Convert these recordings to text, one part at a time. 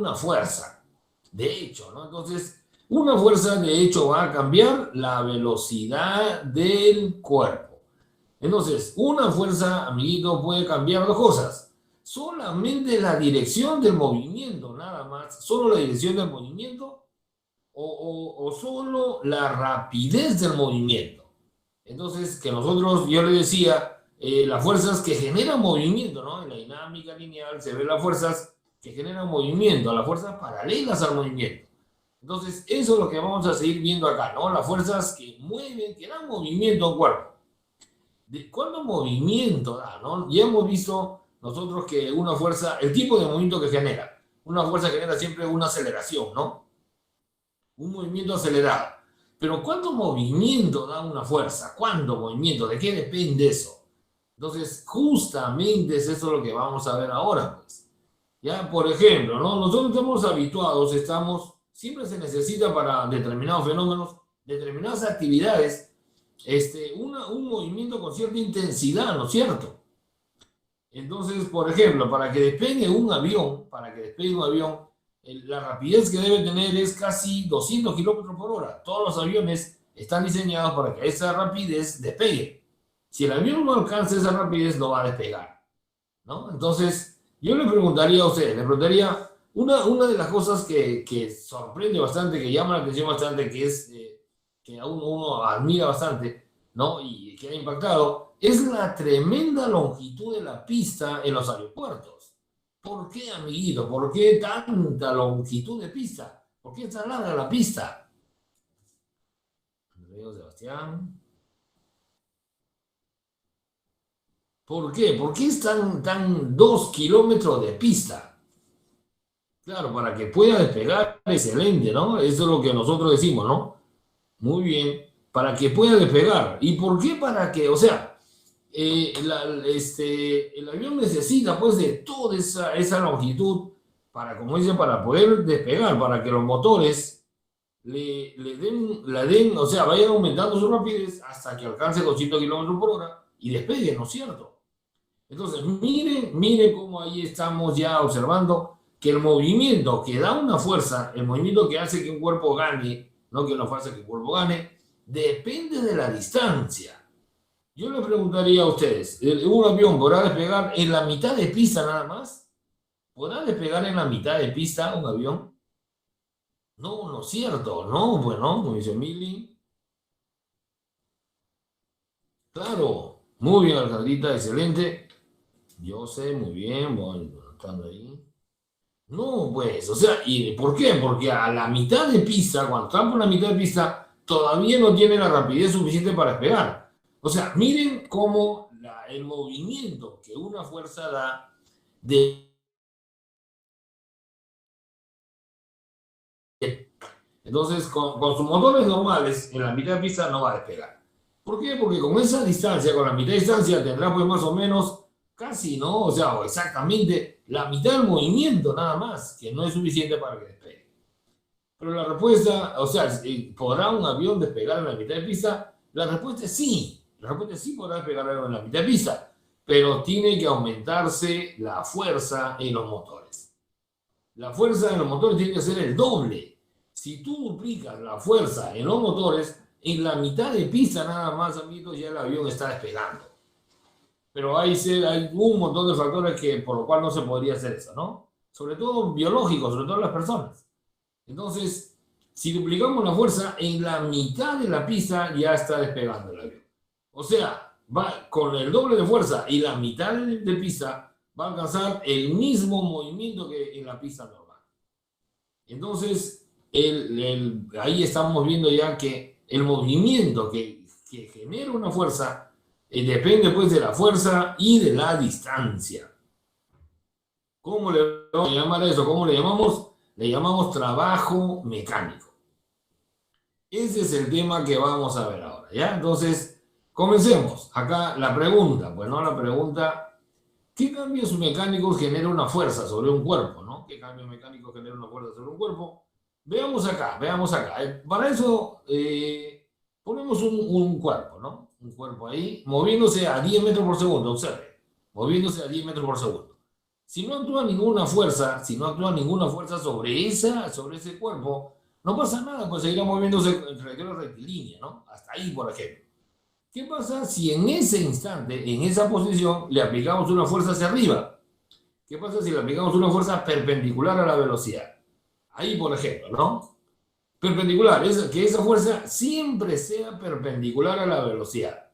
una fuerza, de hecho, ¿no? Entonces, una fuerza, de hecho, va a cambiar la velocidad del cuerpo. Entonces, una fuerza, amiguito, puede cambiar dos cosas. Solamente la dirección del movimiento, nada más. Solo la dirección del movimiento o solo la rapidez del movimiento. Entonces, que nosotros, yo le decía, las fuerzas que generan movimiento, ¿no? En la dinámica lineal se ven las fuerzas que generan movimiento, las fuerzas paralelas al movimiento. Entonces, eso es lo que vamos a seguir viendo acá, ¿no? Las fuerzas que mueven, que dan movimiento al cuerpo. ¿Cuánto movimiento da, no? Ya hemos visto nosotros que una fuerza, el tipo de movimiento que genera, una fuerza genera siempre una aceleración, ¿no? Un movimiento acelerado. Pero ¿cuánto movimiento da una fuerza? ¿Cuánto movimiento? ¿De qué depende eso? Entonces, justamente es eso lo que vamos a ver ahora, pues. Ya, por ejemplo, ¿no? Nosotros estamos habituados, siempre se necesita para determinados fenómenos, determinadas actividades, un movimiento con cierta intensidad, ¿no es cierto? Entonces, por ejemplo, para que despegue un avión, la rapidez que debe tener es casi 200 kilómetros por hora. Todos los aviones están diseñados para que esa rapidez despegue. Si el avión no alcanza esa rapidez, no va a despegar, ¿no? Entonces, yo le preguntaría a usted, una de las cosas que sorprende bastante, que llama la atención bastante, que a uno admira bastante, ¿no? Y que ha impactado, es la tremenda longitud de la pista en los aeropuertos. ¿Por qué, amiguito? ¿Por qué tanta longitud de pista? ¿Por qué es tan larga la pista? Sebastián. ¿Por qué? ¿Por qué es tan 2 kilómetros de pista? Claro, para que pueda despegar, excelente, ¿no? Eso es lo que nosotros decimos, ¿no? Muy bien, para que pueda despegar. ¿Y por qué para que? O sea, el avión necesita pues de toda esa longitud para, como dice, para poder despegar, para que los motores o sea, vayan aumentando su rapidez hasta que alcance 200 kilómetros por hora y despegue, ¿no es cierto? Entonces, miren cómo ahí estamos ya observando que el movimiento que da una fuerza, el movimiento que hace que un cuerpo gane, no que una fuerza que un cuerpo gane, depende de la distancia. Yo le preguntaría a ustedes, ¿un avión podrá despegar en la mitad de pista nada más? ¿Podrá despegar en la mitad de pista un avión? No, no es cierto, no, pues no, como dice Mili. Claro, muy bien, Alejandrita, excelente. Yo sé, muy bien, voy anotando ahí. No, pues, o sea, ¿y por qué? Porque a la mitad de pista, cuando están por la mitad de pista, todavía no tiene la rapidez suficiente para despegar. O sea, miren cómo el movimiento que una fuerza da de... Entonces, con sus motores normales, en la mitad de pista no va a despegar. ¿Por qué? Porque con esa distancia, con la mitad de distancia, tendrá pues más o menos casi, ¿no? O sea, o exactamente la mitad del movimiento nada más, que no es suficiente para que despegue. Pero la respuesta, o sea, ¿podrá un avión despegar en la mitad de pista? La respuesta es sí. La respuesta es sí, podrá despegar en la mitad de pista, pero tiene que aumentarse la fuerza en los motores. La fuerza en los motores tiene que ser el doble. Si tú duplicas la fuerza en los motores, en la mitad de pista nada más, amigos, ya el avión está despegando. Pero hay un montón de factores por lo cual no se podría hacer eso, ¿no? Sobre todo biológicos, sobre todo las personas. Entonces, si duplicamos la fuerza, en la mitad de la pista ya está despegando el avión. O sea, va con el doble de fuerza y la mitad de pista va a alcanzar el mismo movimiento que en la pista normal. Entonces, ahí estamos viendo ya que el movimiento que genera una fuerza depende pues de la fuerza y de la distancia. ¿Cómo le vamos a llamar a eso? ¿Cómo le llamamos? Le llamamos trabajo mecánico. Ese es el tema que vamos a ver ahora, ¿ya? Entonces, comencemos. Acá la pregunta, pues no la pregunta, ¿qué cambios mecánicos genera una fuerza sobre un cuerpo, no? ¿Qué cambios mecánicos genera una fuerza sobre un cuerpo? Veamos acá, veamos acá. Para eso ponemos un cuerpo, ¿no? Un cuerpo ahí, moviéndose a 10 metros por segundo, observe. Moviéndose a 10 metros por segundo. Si no actúa ninguna fuerza, si no actúa ninguna fuerza sobre ese cuerpo, no pasa nada, pues seguirá moviéndose en trayectoria rectilínea, ¿no? Hasta ahí, por ejemplo. ¿Qué pasa si en ese instante, en esa posición, le aplicamos una fuerza hacia arriba? ¿Qué pasa si le aplicamos una fuerza perpendicular a la velocidad? Ahí, por ejemplo, ¿no? Perpendicular, que esa fuerza siempre sea perpendicular a la velocidad.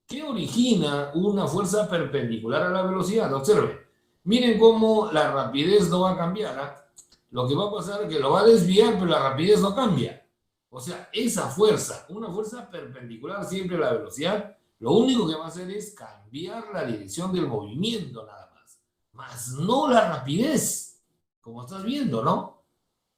¿Qué origina una fuerza perpendicular a la velocidad? Observen. Miren cómo la rapidez no va a cambiar. ¿Eh? Lo que va a pasar es que lo va a desviar, pero la rapidez no cambia. O sea, esa fuerza, una fuerza perpendicular siempre a la velocidad, lo único que va a hacer es cambiar la dirección del movimiento nada más no la rapidez, como estás viendo, ¿no?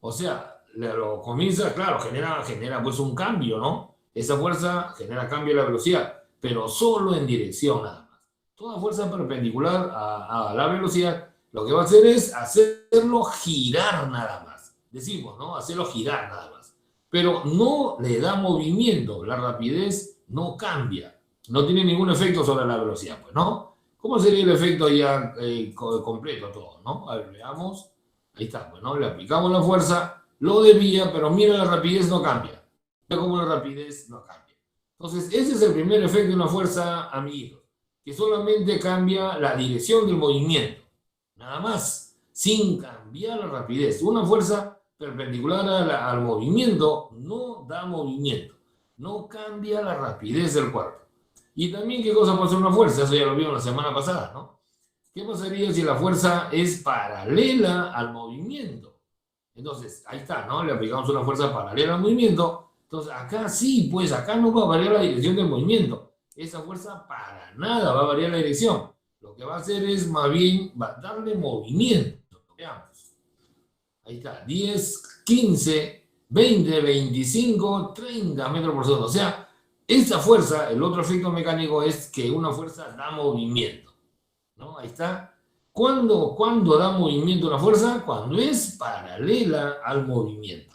O sea, lo comienza, claro, genera pues un cambio, ¿no? Esa fuerza genera cambio de la velocidad, pero solo en dirección nada más. Toda fuerza perpendicular a la velocidad, lo que va a hacer es hacerlo girar nada más. Decimos, ¿no? Hacerlo girar nada más. Pero no le da movimiento, la rapidez no cambia, no tiene ningún efecto sobre la velocidad, pues, ¿no? ¿Cómo sería el efecto ya completo todo, no? A ver, veamos. Ahí está, pues, ¿no? Le aplicamos la fuerza, lo desvía, pero mira, la rapidez no cambia. Mira cómo la rapidez no cambia. Entonces, ese es el primer efecto de una fuerza, amiguitos, que solamente cambia la dirección del movimiento. Nada más, sin cambiar la rapidez. Una fuerza perpendicular al movimiento no da movimiento, no cambia la rapidez del cuerpo. Y también, ¿qué cosa puede ser una fuerza? Eso ya lo vimos la semana pasada, ¿no? ¿Qué pasaría si la fuerza es paralela al movimiento? Entonces, ahí está, ¿no? Le aplicamos una fuerza paralela al movimiento. Entonces, acá sí, pues acá no va a variar la dirección del movimiento. Esa fuerza para nada va a variar la dirección. Lo que va a hacer es, más bien, va a darle movimiento. Veamos. Ahí está, 10, 15, 20, 25, 30 metros por segundo. O sea, esa fuerza, el otro efecto mecánico es que una fuerza da movimiento, ¿no? Ahí está. ¿Cuándo da movimiento una fuerza? Cuando es paralela al movimiento.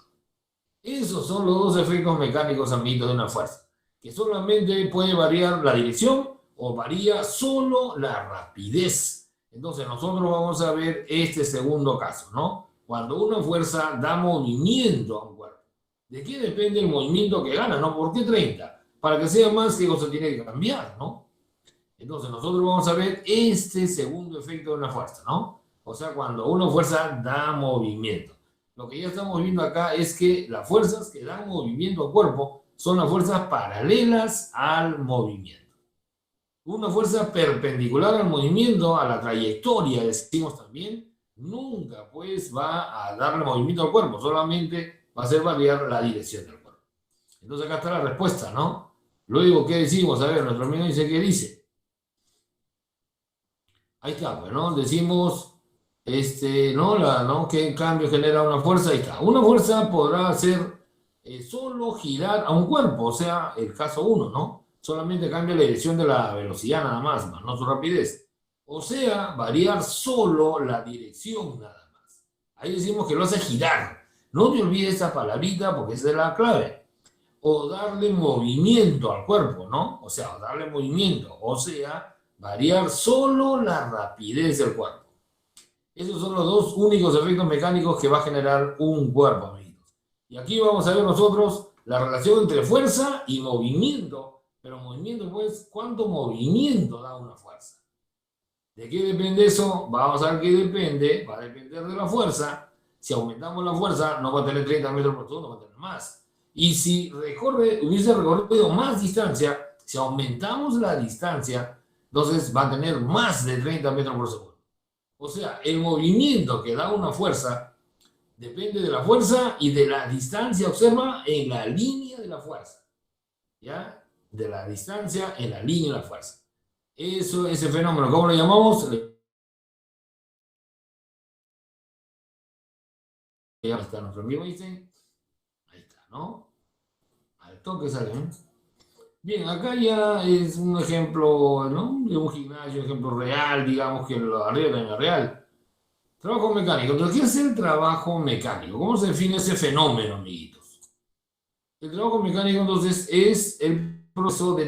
Esos son los dos efectos mecánicos, amiguitos, de una fuerza, que solamente puede variar la dirección o varía solo la rapidez. Entonces nosotros vamos a ver este segundo caso, ¿no? Cuando una fuerza da movimiento a un cuerpo. ¿De qué depende el movimiento que gana, no? ¿Por qué 30? Para que sea más, ¿qué cosa tiene que cambiar, no? Entonces nosotros vamos a ver este segundo efecto de una fuerza, ¿no? O sea, cuando una fuerza da movimiento. Lo que ya estamos viendo acá es que las fuerzas que dan movimiento al cuerpo son las fuerzas paralelas al movimiento. Una fuerza perpendicular al movimiento, a la trayectoria, decimos también, nunca pues va a darle movimiento al cuerpo, solamente va a hacer variar la dirección del cuerpo. Entonces acá está la respuesta, ¿no? Luego, ¿qué decimos? A ver, nuestro amigo dice, ¿qué dice? Ahí está, pues, ¿no? Decimos, ¿no? ¿Qué cambio genera una fuerza? Ahí está. Una fuerza podrá hacer solo girar a un cuerpo, o sea, el caso 1, ¿no? Solamente cambia la dirección de la velocidad nada más, no su rapidez. O sea, variar solo la dirección nada más. Ahí decimos que lo hace girar. No te olvides esa palabrita porque esa es la clave. O darle movimiento al cuerpo, ¿no? O sea, darle movimiento, o sea, variar solo la rapidez del cuerpo. Esos son los dos únicos efectos mecánicos que va a generar un cuerpo, amigos. Y aquí vamos a ver nosotros la relación entre fuerza y movimiento. Pero movimiento, pues, ¿cuánto movimiento da una fuerza? ¿De qué depende eso? Vamos a ver qué depende. Va a depender de la fuerza. Si aumentamos la fuerza, no va a tener 30 metros por segundo, va a tener más. Y si hubiese recorrido más distancia, si aumentamos la distancia, entonces va a tener más de 30 metros por segundo. O sea, el movimiento que da una fuerza depende de la fuerza y de la distancia, observa, en la línea de la fuerza. ¿Ya? De la distancia en la línea de la fuerza. Ese fenómeno, ¿cómo lo llamamos? Ya está nuestro amigo Einstein. Ahí está, ¿no? Al toque sale, ¿eh? Bien, acá ya es un ejemplo, ¿no? De un gimnasio, un ejemplo real, digamos que lo arriba en la real. Trabajo mecánico. Entonces, ¿qué es el trabajo mecánico? ¿Cómo se define ese fenómeno, amiguitos? El trabajo mecánico, entonces, es el proceso de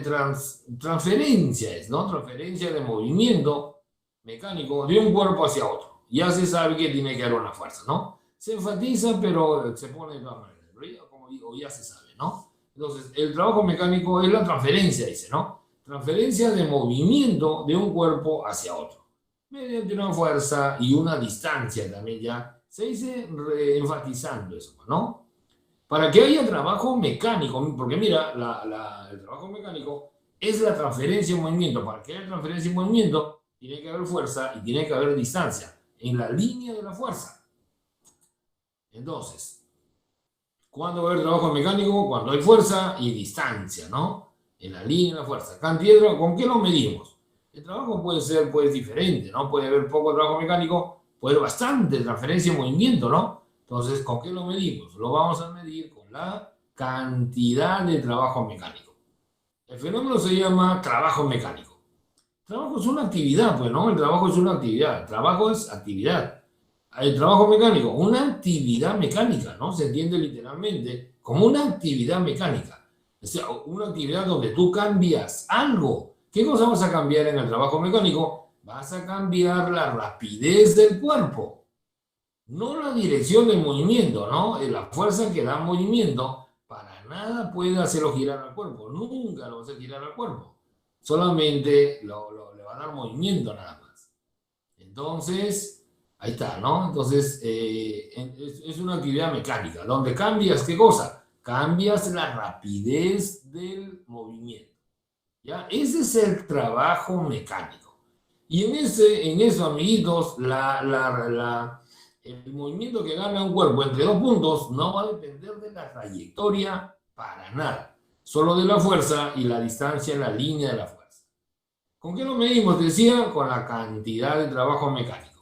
transferencia, ¿no? Transferencia de movimiento mecánico de un cuerpo hacia otro. ya se sabe que tiene que haber una fuerza, ¿no? Se enfatiza, pero se pone de todas maneras. Pero ya, como digo, ya se sabe, ¿no? Entonces, el trabajo mecánico es la transferencia, dice, ¿no? Transferencia de movimiento de un cuerpo hacia otro, mediante una fuerza y una distancia también ya. Se dice enfatizando eso, ¿no? Para que haya trabajo mecánico, porque mira, el trabajo mecánico es la transferencia de movimiento. Para que haya transferencia de movimiento, tiene que haber fuerza y tiene que haber distancia en la línea de la fuerza. Entonces, ¿cuándo va a haber trabajo mecánico? Cuando hay fuerza y distancia, ¿no? En la línea de la fuerza. Cantidad, ¿con qué lo medimos? El trabajo puede ser pues, diferente, ¿no? Puede haber poco trabajo mecánico, puede haber bastante transferencia de movimiento, ¿no? Entonces, ¿con qué lo medimos? Lo vamos a medir con la cantidad de trabajo mecánico. El fenómeno se llama trabajo mecánico. Trabajo es una actividad, pues, ¿no? El trabajo es una actividad. Trabajo es actividad. El trabajo mecánico, una actividad mecánica, ¿no? Se entiende literalmente como una actividad mecánica. O sea, una actividad donde tú cambias algo. ¿Qué cosa vas a cambiar en el trabajo mecánico? Vas a cambiar la rapidez del cuerpo. No la dirección del movimiento, ¿no? La fuerza que da movimiento para nada puede hacerlo girar al cuerpo. Nunca lo va a hacer girar al cuerpo. Solamente le va a dar movimiento nada más. Entonces, ahí está, ¿no? Entonces, es una actividad mecánica. Donde cambias, ¿qué cosa? Cambias la rapidez del movimiento. ¿Ya? Ese es el trabajo mecánico. Y en eso, amiguitos, el movimiento que gana un cuerpo entre dos puntos no va a depender de la trayectoria para nada, solo de la fuerza y la distancia en la línea de la fuerza. ¿Con qué lo medimos? Decía, con la cantidad de trabajo mecánico.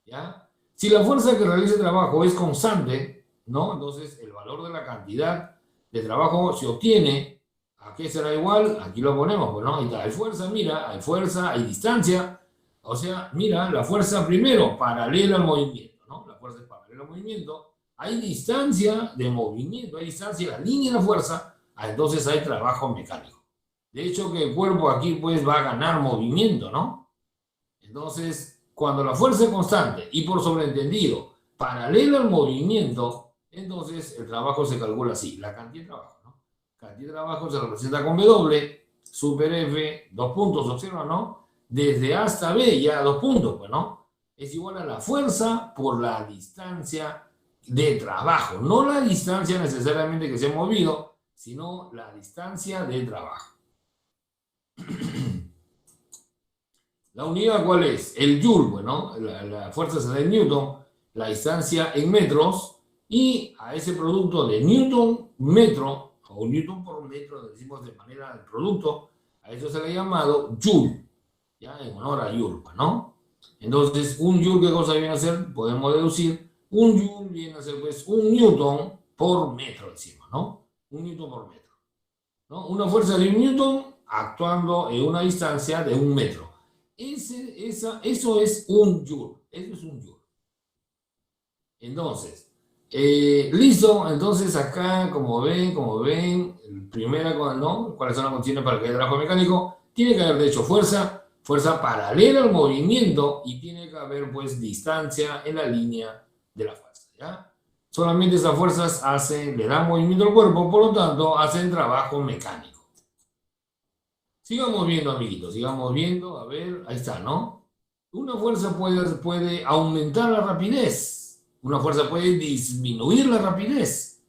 ¿Ya? Si la fuerza que realiza el trabajo es constante, ¿no? Entonces el valor de la cantidad de trabajo se obtiene. ¿A qué será igual? Aquí lo ponemos, pues, ¿no? Ahí está, hay fuerza, mira, hay fuerza, hay distancia. O sea, mira, la fuerza primero, paralela al movimiento, ¿no? La fuerza es paralela al movimiento. Hay distancia de movimiento, hay distancia en la línea de la fuerza, entonces hay trabajo mecánico. De hecho, que el cuerpo aquí, pues, va a ganar movimiento, ¿no? Entonces, cuando la fuerza es constante y por sobreentendido, paralela al movimiento, entonces el trabajo se calcula así, la cantidad de trabajo, ¿no? Cantidad de trabajo se representa con W, super F, dos puntos, observa, ¿no? Desde A hasta B, ya dos puntos, pues, ¿no? Es igual a la fuerza por la distancia de trabajo, no la distancia necesariamente que se ha movido, sino la distancia de trabajo. ¿La unidad cuál es? El joule, bueno, la fuerza se da en Newton, la distancia en metros, y a ese producto de Newton metro, o Newton por metro, decimos de manera del producto, a eso se le ha llamado joule, ya en honor a Joule, ¿no? Entonces, un joule, ¿qué cosa viene a ser? Podemos deducir, un joule viene a ser, pues, un Newton por metro, decimos, ¿no? Un Newton por metro, ¿no? Una fuerza de un Newton actuando en una distancia de un metro. Eso es un joule. Eso es un joule. Entonces, listo. Entonces, acá, como ven, primera, ¿no? ¿Cuáles son las condiciones para que haya trabajo mecánico? Tiene que haber, de hecho, fuerza paralela al movimiento y tiene que haber, pues, distancia en la línea de la fuerza, ¿ya? Solamente esas fuerzas le dan movimiento al cuerpo, por lo tanto, hacen trabajo mecánico. Sigamos viendo, amiguitos, sigamos viendo. A ver, ahí está, ¿no? Una fuerza puede aumentar la rapidez. Una fuerza puede disminuir la rapidez.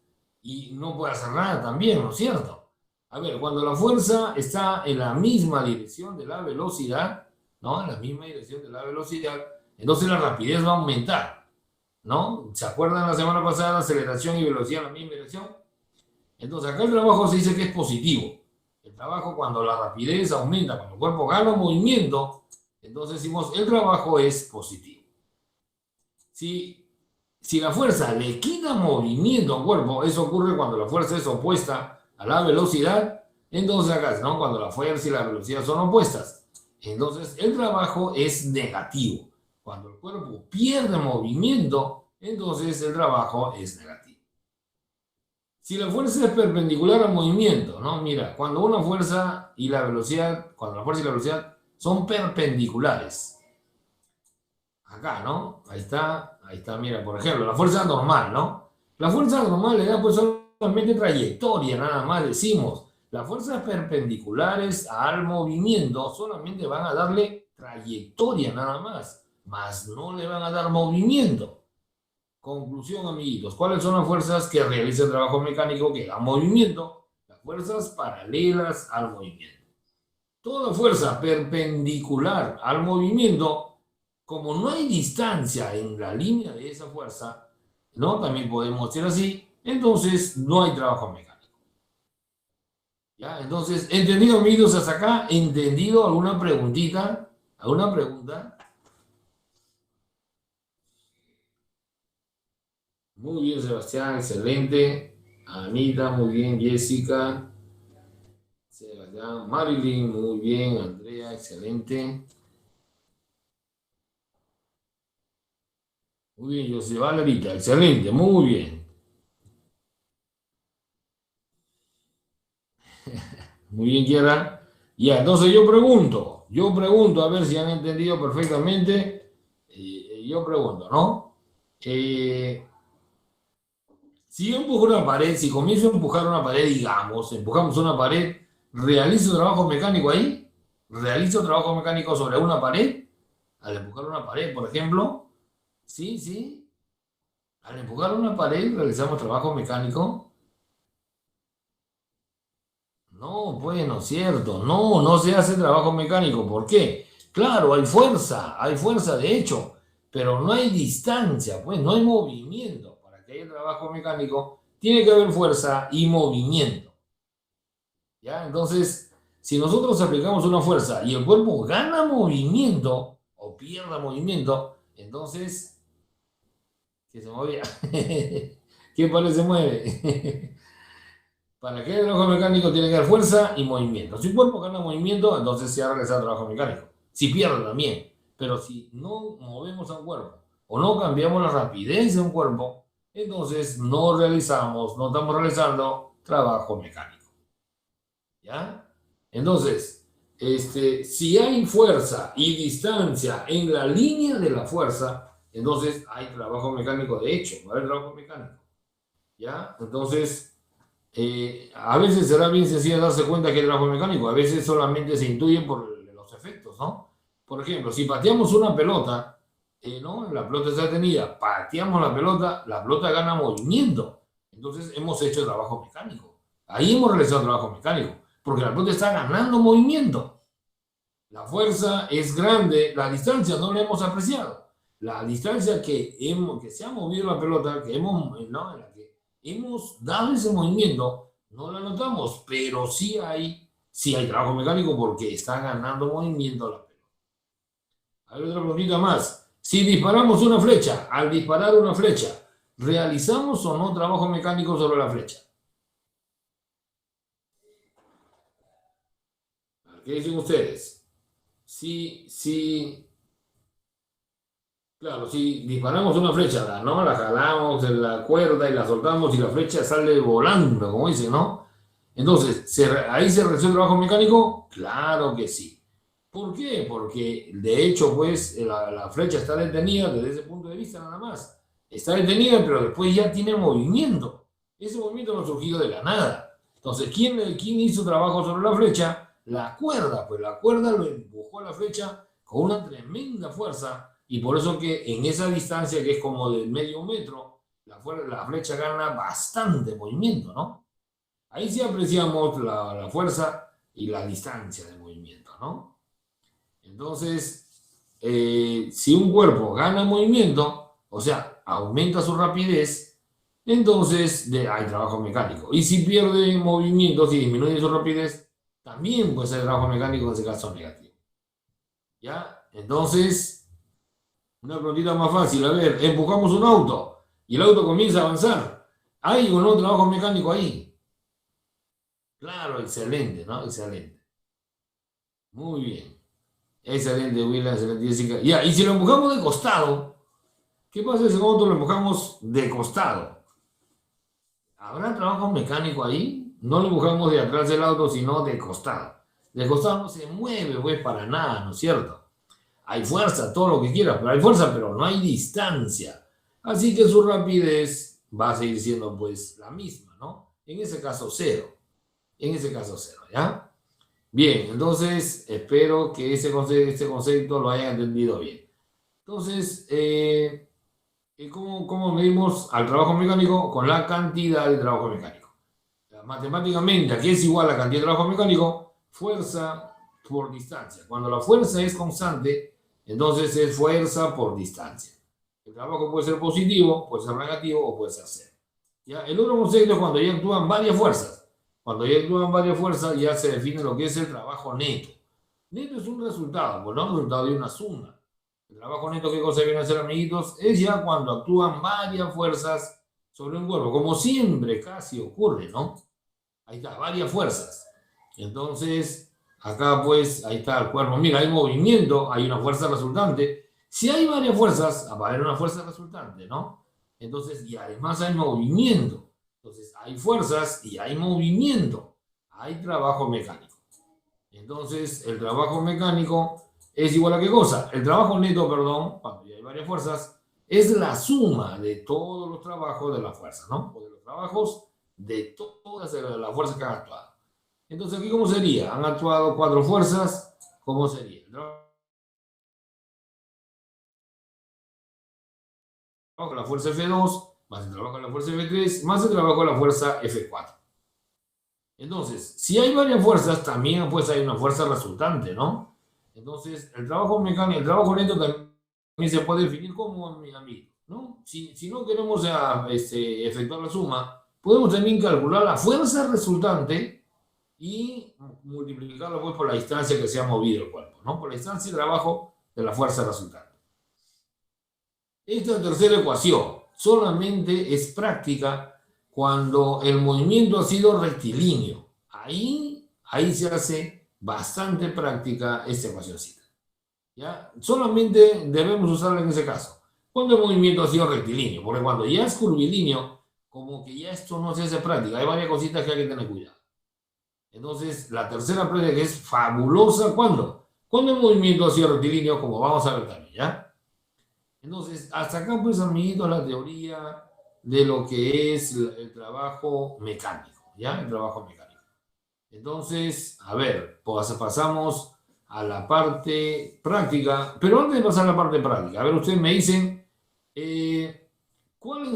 Y no puede hacer nada también, ¿no es cierto? A ver, cuando la fuerza está en la misma dirección de la velocidad, ¿no? En la misma dirección de la velocidad, entonces la rapidez va a aumentar, ¿no? ¿Se acuerdan la semana pasada, aceleración y velocidad en la misma dirección? Entonces acá el trabajo se dice que es positivo. El trabajo, cuando la rapidez aumenta, cuando el cuerpo gana movimiento, entonces decimos el trabajo es positivo. Si la fuerza le quita movimiento al cuerpo, eso ocurre cuando la fuerza es opuesta a la velocidad, entonces acá, ¿no? Cuando la fuerza y la velocidad son opuestas, entonces el trabajo es negativo. Cuando el cuerpo pierde movimiento, entonces el trabajo es negativo. Si la fuerza es perpendicular al movimiento, ¿no? Mira, cuando la fuerza y la velocidad son perpendiculares. Acá, ¿no? Ahí está, mira, por ejemplo, la fuerza normal, ¿no? La fuerza normal le da pues solamente trayectoria, nada más decimos. Las fuerzas perpendiculares al movimiento solamente van a darle trayectoria, nada más no le van a dar movimiento. Conclusión, amiguitos, ¿cuáles son las fuerzas que realiza el trabajo mecánico que dan movimiento? Las fuerzas paralelas al movimiento. Toda fuerza perpendicular al movimiento, como no hay distancia en la línea de esa fuerza, ¿no? También podemos decir así, entonces no hay trabajo mecánico. ¿Ya? Entonces, ¿entendido, amigos, hasta acá? ¿Entendido alguna preguntita? ¿Alguna pregunta? Muy bien, Sebastián, excelente. Anita, muy bien. Jessica, Sebastián, Marilyn, muy bien. Andrea, excelente. Muy bien, José Valerita, excelente, muy bien. Muy bien, Kiara. Ya, entonces yo pregunto, a ver si han entendido perfectamente. Yo pregunto, ¿no? Si yo empujo una pared, si comienzo a empujar una pared, digamos, empujamos una pared, ¿realizo trabajo mecánico ahí? ¿Realizo trabajo mecánico sobre una pared? Al empujar una pared, por ejemplo. Sí, sí. Al empujar una pared realizamos trabajo mecánico. No, pues no es cierto. No, no se hace trabajo mecánico. ¿Por qué? Claro, hay fuerza de hecho, pero no hay distancia, pues no hay movimiento. Para que haya trabajo mecánico, tiene que haber fuerza y movimiento. ¿Ya? Entonces, si nosotros aplicamos una fuerza y el cuerpo gana movimiento o pierda movimiento, entonces, que se mueve. ¿Qué pared se mueve? Para que haya trabajo mecánico tiene que haber fuerza y movimiento. Si un cuerpo gana movimiento, entonces se ha realizado trabajo mecánico. Si pierde también. Pero si no movemos a un cuerpo o no cambiamos la rapidez de un cuerpo, entonces no estamos realizando trabajo mecánico. ¿Ya? Entonces, si hay fuerza y distancia en la línea de la fuerza, entonces hay trabajo mecánico de hecho, va a haber trabajo mecánico. ¿Ya? Entonces, a veces será bien sencillo darse cuenta que hay trabajo mecánico, a veces solamente se intuye por los efectos, ¿no? Por ejemplo, si pateamos una pelota, ¿no? La pelota está detenida, pateamos la pelota gana movimiento. Entonces hemos hecho trabajo mecánico. Ahí hemos realizado trabajo mecánico, porque la pelota está ganando movimiento. La fuerza es grande, la distancia no la hemos apreciado. La distancia que se ha movido la pelota, ¿no? En la que hemos dado ese movimiento, no la notamos, pero sí hay trabajo mecánico porque está ganando movimiento la pelota. Hay otra preguntita más. Si disparamos una flecha, al disparar una flecha, ¿realizamos o no trabajo mecánico sobre la flecha? ¿Qué dicen ustedes? Sí, claro, si disparamos una flecha, ¿no? La jalamos de la cuerda y la soltamos y la flecha sale volando, como dicen, ¿no? Entonces, ¿ahí se realizó el trabajo mecánico? Claro que sí. ¿Por qué? Porque de hecho, pues, la flecha está detenida desde ese punto de vista nada más. Está detenida, pero después ya tiene movimiento. Ese movimiento no ha surgido de la nada. Entonces, ¿quién hizo trabajo sobre la flecha? La cuerda, pues la cuerda lo empujó a la flecha con una tremenda fuerza y por eso que en esa distancia que es como de medio metro, la flecha gana bastante movimiento, ¿no? Ahí sí apreciamos la fuerza y la distancia de movimiento, ¿no? Entonces, si un cuerpo gana movimiento, o sea, aumenta su rapidez, entonces hay trabajo mecánico. Y si pierde movimiento, si disminuye su rapidez, también puede ser trabajo mecánico en ese caso negativo. ¿Ya? Entonces, una preguntita más fácil. A ver, empujamos un auto y el auto comienza a avanzar. ¿Hay o no trabajo mecánico ahí? Claro, excelente, ¿no? Excelente. Muy bien. Excelente, William, excelente, Jessica. Ya, y si lo empujamos de costado, ¿qué pasa si nosotros lo empujamos de costado? ¿Habrá trabajo mecánico ahí? No lo empujamos de atrás del auto, sino de costado. De costado no se mueve, pues, para nada, ¿no es cierto? hay fuerza, todo lo que quieras, pero hay fuerza, pero no hay distancia. Así que su rapidez va a seguir siendo pues la misma, ¿no? En ese caso cero. En ese caso cero, ¿ya? Bien, entonces espero que ese concepto lo hayan entendido bien. Entonces, ¿cómo medimos al trabajo mecánico? Con la cantidad de trabajo mecánico. Matemáticamente, aquí es igual la cantidad de trabajo mecánico, fuerza por distancia. Cuando la fuerza es constante, entonces es fuerza por distancia. El trabajo puede ser positivo, puede ser negativo o puede ser cero. ¿Ya? El otro concepto es cuando ya actúan varias fuerzas. Cuando ya actúan varias fuerzas, ya se define lo que es el trabajo neto. Neto es un resultado, pues no un resultado de una suma. El trabajo neto, ¿qué cosa viene a ser, amiguitos? Es ya cuando actúan varias fuerzas sobre un cuerpo, como siempre casi ocurre, ¿no? Ahí está, varias fuerzas. Entonces, acá pues, ahí está el cuerpo. Mira, hay movimiento, hay una fuerza resultante. Si hay varias fuerzas, va a haber una fuerza resultante, ¿no? Entonces, y además hay movimiento. Entonces, hay fuerzas y hay movimiento. Hay trabajo mecánico. Entonces, el trabajo mecánico es igual a qué cosa? El trabajo neto, perdón, cuando ya hay varias fuerzas, es la suma de todos los trabajos de la fuerza, ¿no? O de los trabajos de todas las fuerzas que han actuado. Entonces, ¿aquí cómo sería? Han actuado 4 fuerzas, ¿cómo sería? El trabajo de la fuerza F2, más el trabajo de la fuerza F3, más el trabajo de la fuerza F4. Entonces, si hay varias fuerzas, también pues hay una fuerza resultante, ¿no? Entonces, el trabajo mecánico, el trabajo neto también se puede definir como amigo, ¿no? Si no queremos efectuar la suma, podemos también calcular la fuerza resultante y multiplicarlo pues por la distancia que se ha movido el cuerpo, ¿no? Por la distancia de trabajo de la fuerza resultante. Esta tercera ecuación solamente es práctica cuando el movimiento ha sido rectilíneo. Ahí se hace bastante práctica esta ecuacióncita. ¿Ya? Solamente debemos usarla en ese caso. Cuando el movimiento ha sido rectilíneo, porque cuando ya es curvilíneo, como que ya esto no se hace práctica. Hay varias cositas que hay que tener cuidado. Entonces, la tercera práctica que es fabulosa, ¿cuándo? Cuando el movimiento ha sido rectilíneo, como vamos a ver también, ¿ya? Entonces, hasta acá, pues, amiguitos, la teoría de lo que es el trabajo mecánico, ¿ya? El trabajo mecánico. Entonces, a ver, pues pasamos a la parte práctica, pero antes de pasar a la parte práctica, a ver, ustedes me dicen,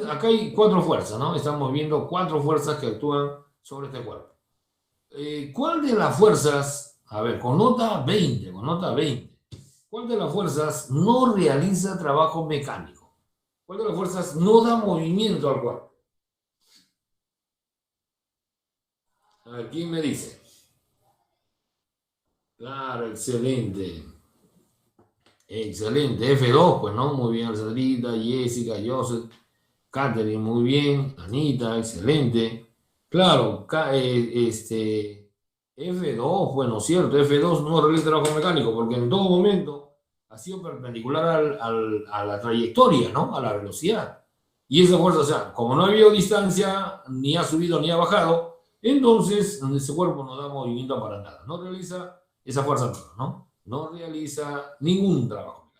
acá hay 4 fuerzas, ¿no? Estamos viendo 4 fuerzas que actúan sobre este cuerpo. ¿Cuál de las fuerzas, a ver, con nota 20, ¿cuál de las fuerzas no realiza trabajo mecánico? ¿Cuál de las fuerzas no da movimiento al cuerpo? A ver, ¿quién me dice? Claro, excelente. Excelente. F2, pues, ¿no? Muy bien, Sandrita, Jessica, Joseph, Catherine, muy bien. Anita, excelente. Claro, F2, bueno, cierto, F2 no realiza trabajo mecánico porque en todo momento ha sido perpendicular a la trayectoria, ¿no? A la velocidad. Y esa fuerza, o sea, como no ha habido distancia, ni ha subido ni ha bajado, entonces ese cuerpo no da movimiento para nada. No realiza esa fuerza, ¿no? No realiza ningún trabajo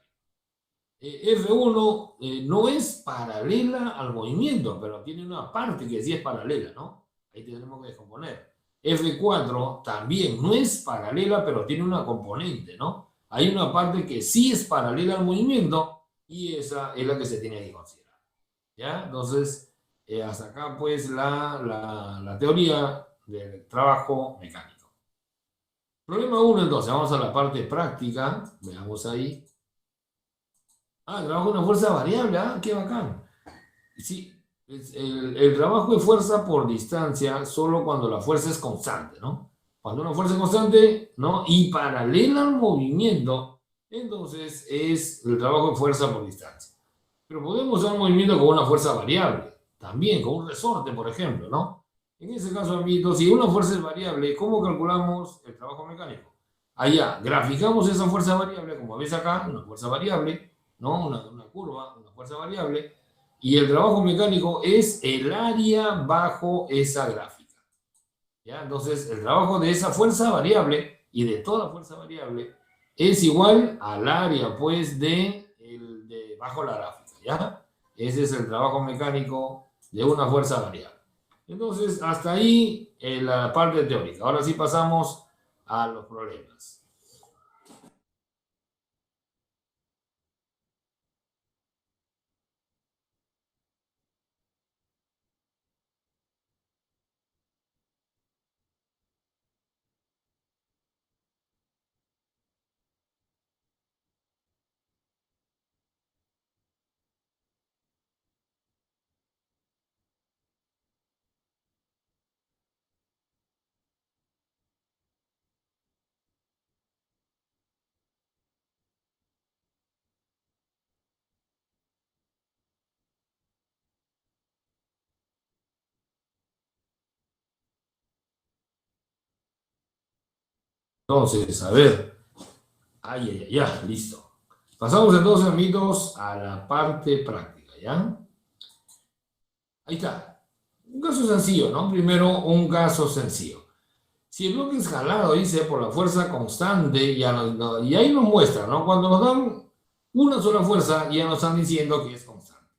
mecánico. F1 no es paralela al movimiento, pero tiene una parte que sí es paralela, ¿no? Ahí tenemos que descomponer. F4 también no es paralela, pero tiene una componente, ¿no? Hay una parte que sí es paralela al movimiento y esa es la que se tiene que considerar. ¿Ya? Entonces, hasta acá pues la teoría del trabajo mecánico. Problema 1, entonces, vamos a la parte práctica. Veamos ahí. Ah, el trabajo de una fuerza variable, ah, qué bacán. Sí, el trabajo de fuerza por distancia solo cuando la fuerza es constante, ¿no? Cuando una fuerza es constante, ¿no? Y paralela al movimiento, entonces es el trabajo de fuerza por distancia. Pero podemos usar un movimiento con una fuerza variable, también con un resorte, por ejemplo, ¿no? En ese caso, amiguitos, si una fuerza es variable, ¿cómo calculamos el trabajo mecánico? Allá, graficamos esa fuerza variable, como ves acá, una fuerza variable, ¿no? Una curva, una fuerza variable, y el trabajo mecánico es el área bajo esa gráfica. ¿Ya? Entonces, el trabajo de esa fuerza variable y de toda fuerza variable es igual al área, pues, de bajo la gráfica, ¿ya? Ese es el trabajo mecánico de una fuerza variable. Entonces, hasta ahí la parte teórica. Ahora sí pasamos a los problemas. Entonces, a ver. Ay, ay, ay, ya, listo. Pasamos entonces, amigos, a la parte práctica, ¿ya? Ahí está. Un caso sencillo, ¿no? Primero, un caso sencillo. Si el bloque es jalado, dice, por la fuerza constante, y ahí nos muestra, ¿no? Cuando nos dan una sola fuerza, ya nos están diciendo que es constante.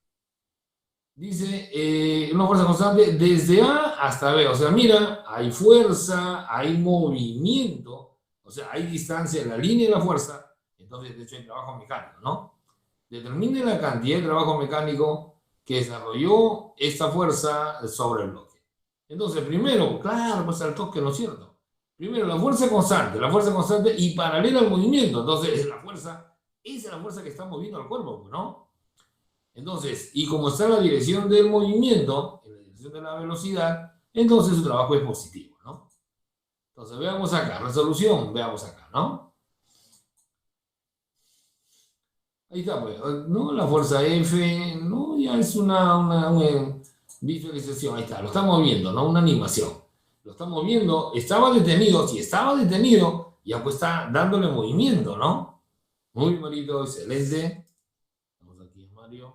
Dice, una fuerza constante desde A hasta B. O sea, mira, hay fuerza, hay movimiento, o sea, hay distancia en la línea de la fuerza. Entonces, de hecho, hay trabajo mecánico, ¿no? Determine la cantidad de trabajo mecánico que desarrolló esta fuerza sobre el bloque. Entonces, primero, claro, pues al toque, ¿no es cierto? Primero, la fuerza constante y paralela al movimiento. Entonces, la fuerza, esa es la fuerza que está moviendo al cuerpo, ¿no? Entonces, y como está en la dirección del movimiento, en la dirección de la velocidad, entonces su trabajo es positivo, ¿no? Entonces, veamos acá, resolución, veamos acá, ¿no? Ahí está, pues, ¿no? La fuerza F, ¿no? Ya es una visualización, ahí está, lo estamos viendo, ¿no? Una animación. Lo estamos viendo, estaba detenido, si estaba detenido, ya pues está dándole movimiento, ¿no? Muy bonito, excelente. Vamos aquí, Mario.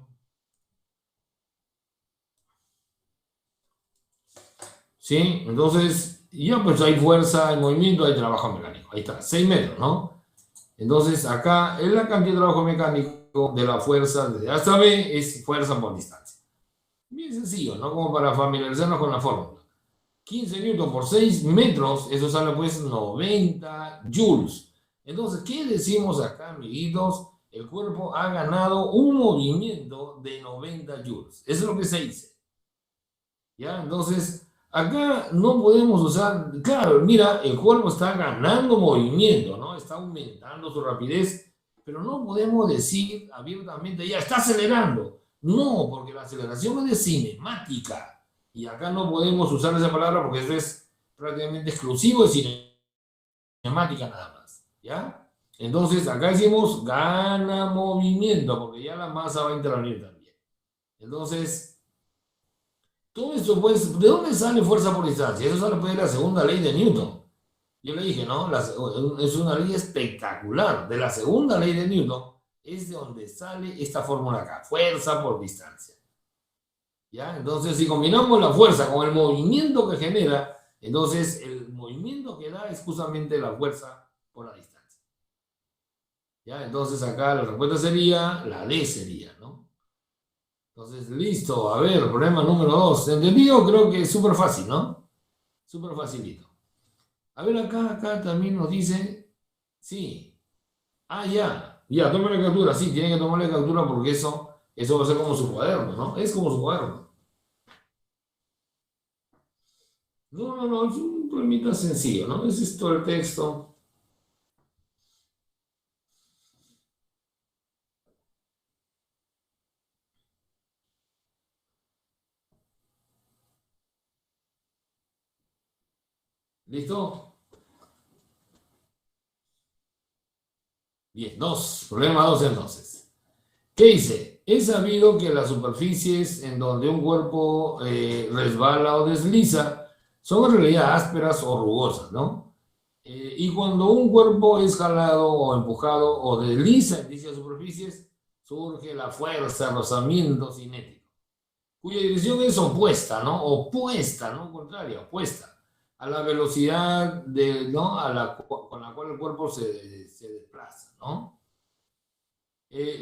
¿Sí? Entonces, ya pues hay fuerza, hay movimiento, hay trabajo mecánico. Ahí está, 6 metros, ¿no? Entonces, acá es la cantidad de trabajo mecánico de la fuerza desde A hasta B es fuerza por distancia. Bien sencillo, ¿no? Como para familiarizarnos con la fórmula. 15 newton por 6 metros, eso sale pues 90 joules. Entonces, ¿qué decimos acá, amiguitos? El cuerpo ha ganado un movimiento de 90 joules. Eso es lo que se dice. ¿Ya? Entonces, acá no podemos usar, claro, mira, el cuerpo está ganando movimiento, ¿no? Está aumentando su rapidez, pero no podemos decir abiertamente, ya está acelerando. No, porque la aceleración es de cinemática. Y acá no podemos usar esa palabra porque eso es prácticamente exclusivo de cinemática nada más. ¿Ya? Entonces, acá decimos gana movimiento, porque ya la masa va a intervenir también. Entonces, todo esto, pues, ¿de dónde sale fuerza por distancia? Eso sale pues, de la segunda ley de Newton. Yo le dije, ¿no? Es una ley espectacular. De la segunda ley de Newton es de donde sale esta fórmula acá, fuerza por distancia. ¿Ya? Entonces, si combinamos la fuerza con el movimiento que genera, entonces el movimiento que da es justamente la fuerza por la distancia. ¿Ya? Entonces, acá la respuesta sería, la D sería, ¿no? Entonces, listo. A ver, problema número 2. ¿Entendido? Creo que es súper fácil, ¿no? Súper facilito. A ver, acá también nos dice, sí. Ah, ya, tómale captura. Sí, tienen que tomarle captura porque eso va a ser como su cuaderno, ¿no? Es como su cuaderno. No, es un problemita sencillo, ¿no? Es todo el texto. ¿Listo? Bien, problema 2 entonces. ¿Qué dice? Es sabido que las superficies en donde un cuerpo resbala o desliza son en realidad ásperas o rugosas, ¿no? Y cuando un cuerpo es jalado o empujado o desliza en dichas superficies, surge la fuerza, rozamiento cinético, cuya dirección es opuesta, ¿no? Opuesta, no contraria, opuesta. a la velocidad ¿no? Con la cual el cuerpo se desplaza, ¿no?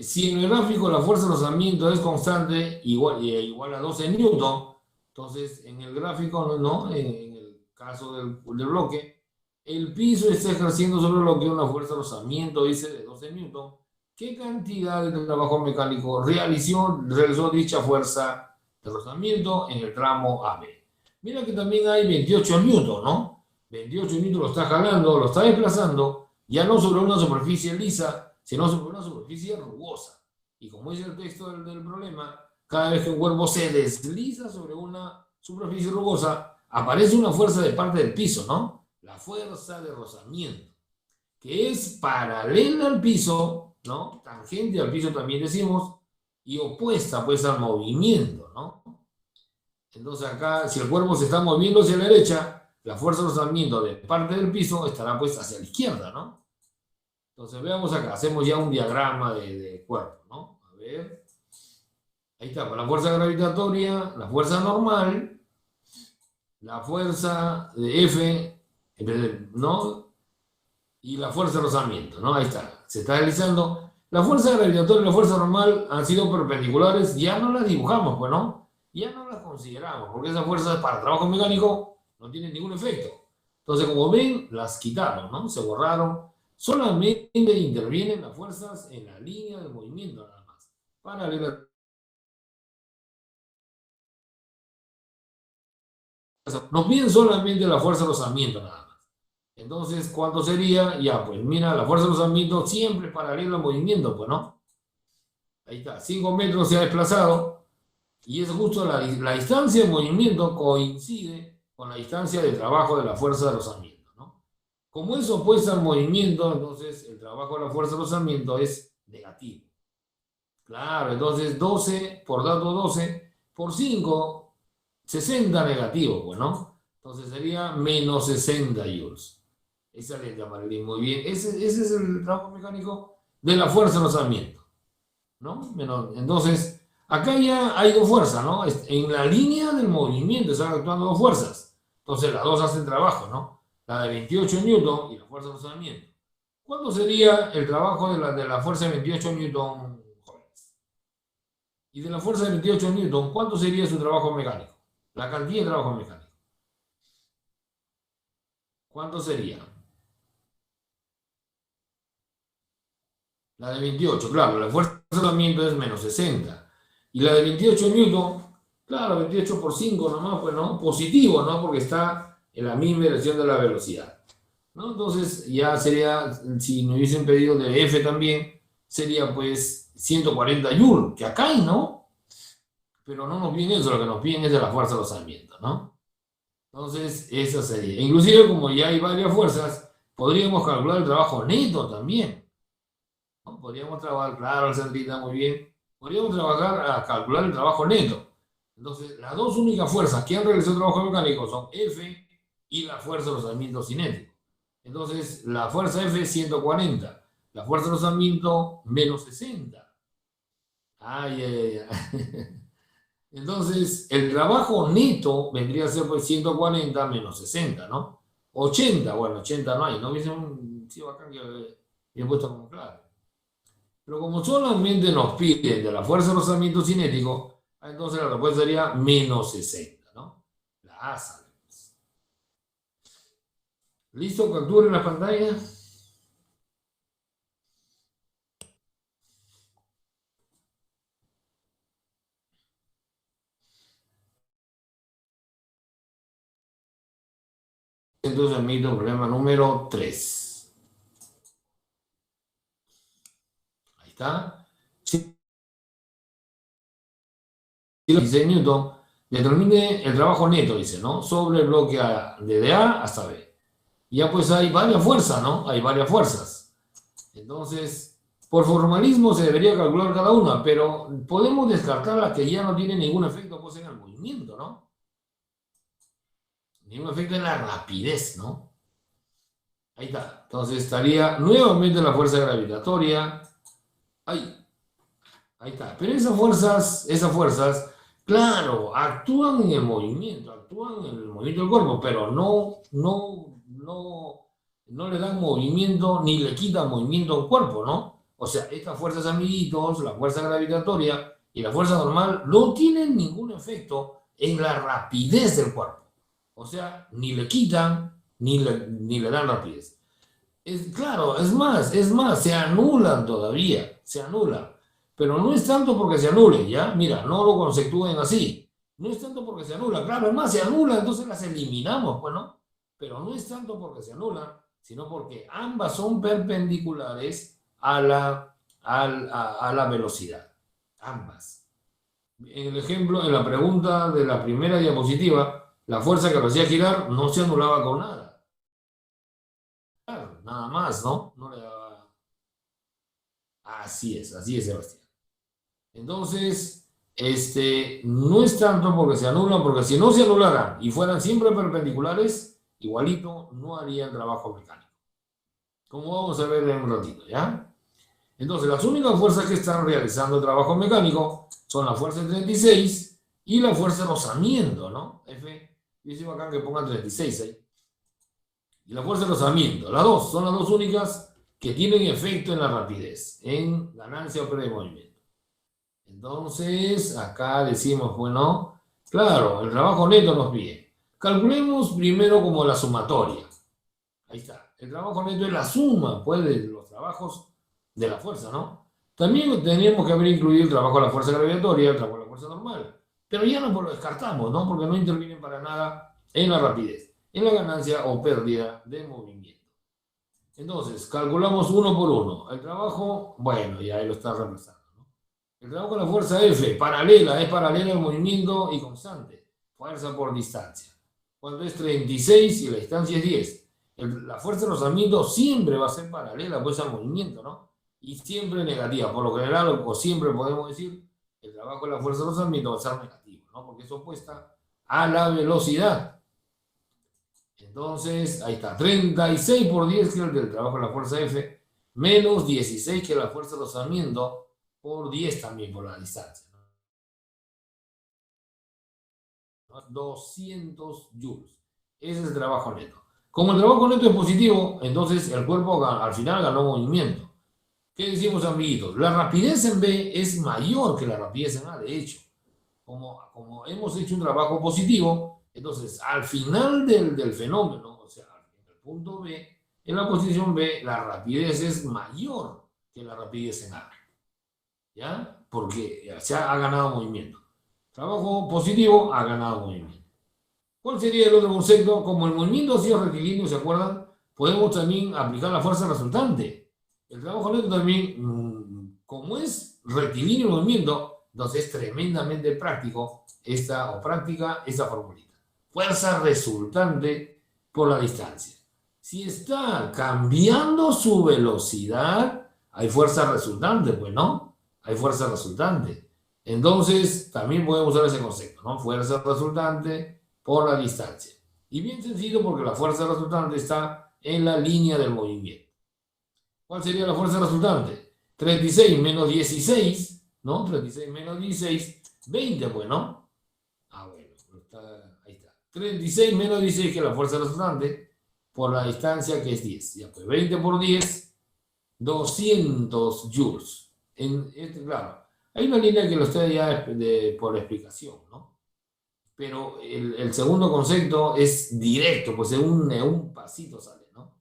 Si en el gráfico la fuerza de rozamiento es constante, igual a 12 newton, entonces en el gráfico, ¿no? En el caso del bloque, el piso está ejerciendo sobre el bloque una fuerza de rozamiento, dice, de 12 newton. ¿Qué cantidad de trabajo mecánico realizó dicha fuerza de rozamiento en el tramo AB? Mira que también hay 28 newton, ¿no? 28 newton lo está jalando, lo está desplazando, ya no sobre una superficie lisa, sino sobre una superficie rugosa. Y como dice el texto del problema, cada vez que un cuerpo se desliza sobre una superficie rugosa, aparece una fuerza de parte del piso, ¿no? La fuerza de rozamiento, que es paralela al piso, ¿no? Tangente al piso también decimos, y opuesta pues al movimiento, ¿no? Entonces acá, si el cuerpo se está moviendo hacia la derecha, la fuerza de rozamiento de parte del piso estará pues hacia la izquierda, ¿no? Entonces veamos acá, hacemos ya un diagrama de cuerpo, ¿no? A ver, ahí está, con la fuerza gravitatoria, la fuerza normal, la fuerza de F, ¿no? Y la fuerza de rozamiento, ¿no? Ahí está, se está deslizando. La fuerza gravitatoria y la fuerza normal han sido perpendiculares, ya no las dibujamos, pues, ¿no? Ya no las consideramos, porque esas fuerzas para trabajo mecánico no tienen ningún efecto. Entonces, como ven, las quitaron, ¿no? Se borraron. Solamente intervienen las fuerzas en la línea de movimiento, nada más. Paralela. Nos piden solamente la fuerza de rozamiento, nada más. Entonces, ¿cuánto sería? Ya, pues mira, la fuerza de rozamiento siempre es paralela al movimiento, pues, ¿no? Ahí está, 5 metros se ha desplazado y es justo la distancia de movimiento coincide con la distancia de trabajo de la fuerza de rozamiento, ¿no? Como es opuesta al movimiento, entonces el trabajo de la fuerza de rozamiento es negativo. Claro, entonces 12, por tanto 12, por 5, 60 negativo, pues, ¿no? Entonces sería menos 60 joules. Esa letra, Marilyn, muy bien. Ese es el trabajo mecánico de la fuerza de rozamiento, ¿no? Entonces, acá ya hay dos fuerzas, ¿no? En la línea del movimiento están actuando dos fuerzas. Entonces, las dos hacen trabajo, ¿no? La de 28 newton y la fuerza de rozamiento. ¿Cuánto sería el trabajo de la fuerza de 28 newton? Y de la fuerza de 28 newton, ¿cuánto sería su trabajo mecánico? La cantidad de trabajo mecánico. ¿Cuánto sería? La de 28, claro, la fuerza de rozamiento es menos 60. Y la de 28 newton, claro, 28 por 5 nomás, pues, ¿no? Positivo, ¿no? Porque está en la misma dirección de la velocidad, ¿no? Entonces, ya sería, si me hubiesen pedido de F también, sería pues 140 joules, que acá hay, ¿no? Pero no nos piden eso, lo que nos piden es de la fuerza de rozamiento, ¿no? Entonces, esa sería. Inclusive, como ya hay varias fuerzas, podríamos calcular el trabajo neto también, ¿no? Podríamos trabajar, claro, Sandrita, muy bien. Podríamos trabajar a calcular el trabajo neto. Entonces, las dos únicas fuerzas que han realizado trabajo mecánico son F y la fuerza de rozamiento cinético. Entonces, la fuerza F es 140, la fuerza de rozamiento menos 60. Ay, ay, ay. Entonces, el trabajo neto vendría a ser pues 140 menos 60, ¿no? 80, bueno, 80 no hay, ¿no? Hubiesen sido bacán que bien puesto como claro. Pero como solamente nos piden de la fuerza de rozamiento cinético, entonces la respuesta sería menos 60, ¿no? La A sale. ¿Listo? Capturen la pantalla. Entonces admito el problema número 3. Ahí está. Si 16 newton, determine el trabajo neto, dice, ¿no? Sobre el bloque A, desde A hasta B. Ya pues hay varias fuerzas, ¿no? Hay varias fuerzas. Entonces, por formalismo se debería calcular cada una, pero podemos descartar la que ya no tiene ningún efecto pues, en el movimiento, ¿no? Ningún efecto en la rapidez, ¿no? Ahí está. Entonces estaría nuevamente la fuerza gravitatoria. Ahí está. Pero esas fuerzas Claro, actúan en el movimiento del cuerpo, pero no le dan movimiento ni le quitan movimiento al cuerpo, ¿no? O sea, estas fuerzas, amiguitos, la fuerza gravitatoria y la fuerza normal no tienen ningún efecto en la rapidez del cuerpo. O sea, ni le quitan ni le dan rapidez. Claro, es más, se anulan todavía, se anulan. Pero no es tanto porque se anule, ¿ya? Mira, no lo conceptúen así. No es tanto porque se anula, claro, es más, se anula, entonces las eliminamos, pues, ¿no? Pero no es tanto porque se anulan, sino porque ambas son perpendiculares a la velocidad. Ambas. En el ejemplo, en la pregunta de la primera diapositiva, la fuerza que lo hacía girar no se anulaba con nada. Claro, nada más, ¿no? No le daba. Así es, Sebastián. Entonces, no es tanto porque se anulan, porque si no se anularan y fueran siempre perpendiculares, igualito no harían trabajo mecánico. Como vamos a ver en un ratito, ¿ya? Entonces, las únicas fuerzas que están realizando el trabajo mecánico son la fuerza de 36 y la fuerza de rozamiento, ¿no? F, dice acá que pongan 36 ahí. Y la fuerza de rozamiento, las dos, son las dos únicas que tienen efecto en la rapidez, en ganancia o pérdida de movimiento. Entonces, acá decimos, bueno, claro, el trabajo neto nos pide. Calculemos primero como la sumatoria. Ahí está. El trabajo neto es la suma, pues, de los trabajos de la fuerza, ¿no? También teníamos que haber incluido el trabajo de la fuerza gravitatoria, el trabajo de la fuerza normal. Pero ya no lo descartamos, ¿no? Porque no intervienen para nada en la rapidez, en la ganancia o pérdida de movimiento. Entonces, calculamos uno por uno. El trabajo, bueno, ya ahí lo está reemplazando. El trabajo de la fuerza F, es paralela al movimiento y constante. Fuerza por distancia. Cuando es 36 y la distancia es 10. La fuerza de rozamiento siempre va a ser paralela pues, al movimiento, ¿no? Y siempre negativa. Por lo general, o siempre podemos decir, el trabajo de la fuerza de rozamiento va a ser negativo, ¿no? Porque es opuesta a la velocidad. Entonces, ahí está. 36 por 10, que es el del trabajo de la fuerza F, menos 16, que es la fuerza de rozamiento, por 10 también por la distancia. ¿No? 200 joules. Ese es el trabajo neto. Como el trabajo neto es positivo, entonces el cuerpo al final ganó movimiento. ¿Qué decimos, amiguitos? La rapidez en B es mayor que la rapidez en A, de hecho. Como hemos hecho un trabajo positivo, entonces al final del fenómeno, o sea, en el punto B, en la posición B, la rapidez es mayor que la rapidez en A. ¿Ya? Porque se ha ganado movimiento. Trabajo positivo ha ganado movimiento. ¿Cuál sería el otro concepto? Como el movimiento ha sido rectilíneo, ¿se acuerdan? Podemos también aplicar la fuerza resultante. El trabajo neto también, como es rectilíneo el movimiento, entonces es tremendamente práctica esta formulita. Fuerza resultante por la distancia. Si está cambiando su velocidad, hay fuerza resultante, pues, ¿no? Hay fuerza resultante. Entonces, también podemos usar ese concepto, ¿no? Fuerza resultante por la distancia. Y bien sencillo porque la fuerza resultante está en la línea del movimiento. ¿Cuál sería la fuerza resultante? 36 menos 16, ¿no? 36 menos 16, 20, pues, ¿no? Bueno, ahí está. 36 menos 16, que es la fuerza resultante, por la distancia que es 10. Ya, pues, 20 por 10, 200 joules. Claro, hay una línea que lo estoy ya por explicación, ¿no? Pero el segundo concepto es directo, pues en un pasito sale, ¿no?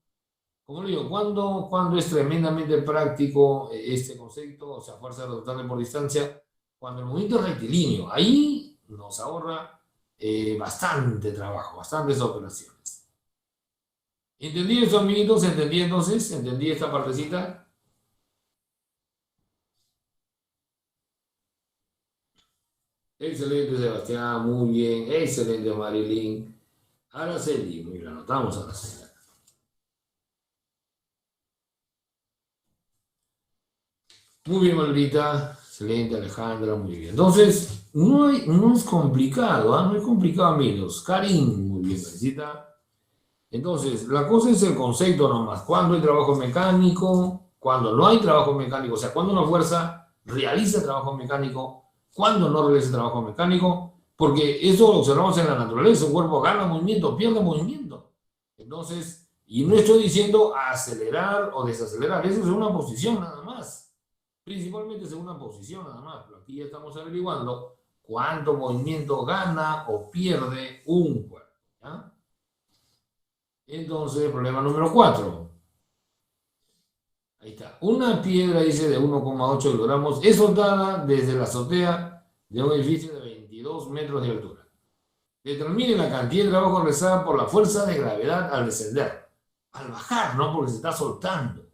Como le digo, cuando es tremendamente práctico este concepto, o sea, fuerza resultante por distancia, cuando el movimiento es rectilíneo, ahí nos ahorra bastante trabajo, bastantes operaciones. ¿Entendí eso, amiguitos? ¿Entendí entonces? ¿Entendí esta partecita? Excelente, Sebastián, muy bien. Excelente, Marilyn. Araceli, muy bien, anotamos a Araceli. Muy bien, Margarita. Excelente, Alejandra, muy bien. Entonces, no es complicado, ¿eh? No es complicado, amigos. Karim, muy bien, Margarita. Entonces, la cosa es el concepto nomás. Cuando hay trabajo mecánico, cuando no hay trabajo mecánico, o sea, cuando una fuerza realiza trabajo mecánico, ¿Cuándo no realiza trabajo mecánico? Porque eso lo observamos en la naturaleza, el cuerpo gana movimiento, pierde movimiento. Entonces, y no estoy diciendo acelerar o desacelerar, eso es una posición nada más. Principalmente es una posición nada más, pero aquí ya estamos averiguando cuánto movimiento gana o pierde un cuerpo. ¿Ya? Entonces, problema número 4. Ahí está. Una piedra, dice, de 1,8 kilogramos es soltada desde la azotea de un edificio de 22 metros de altura. Determine la cantidad de trabajo realizada por la fuerza de gravedad al descender. Al bajar, ¿no? Porque se está soltando.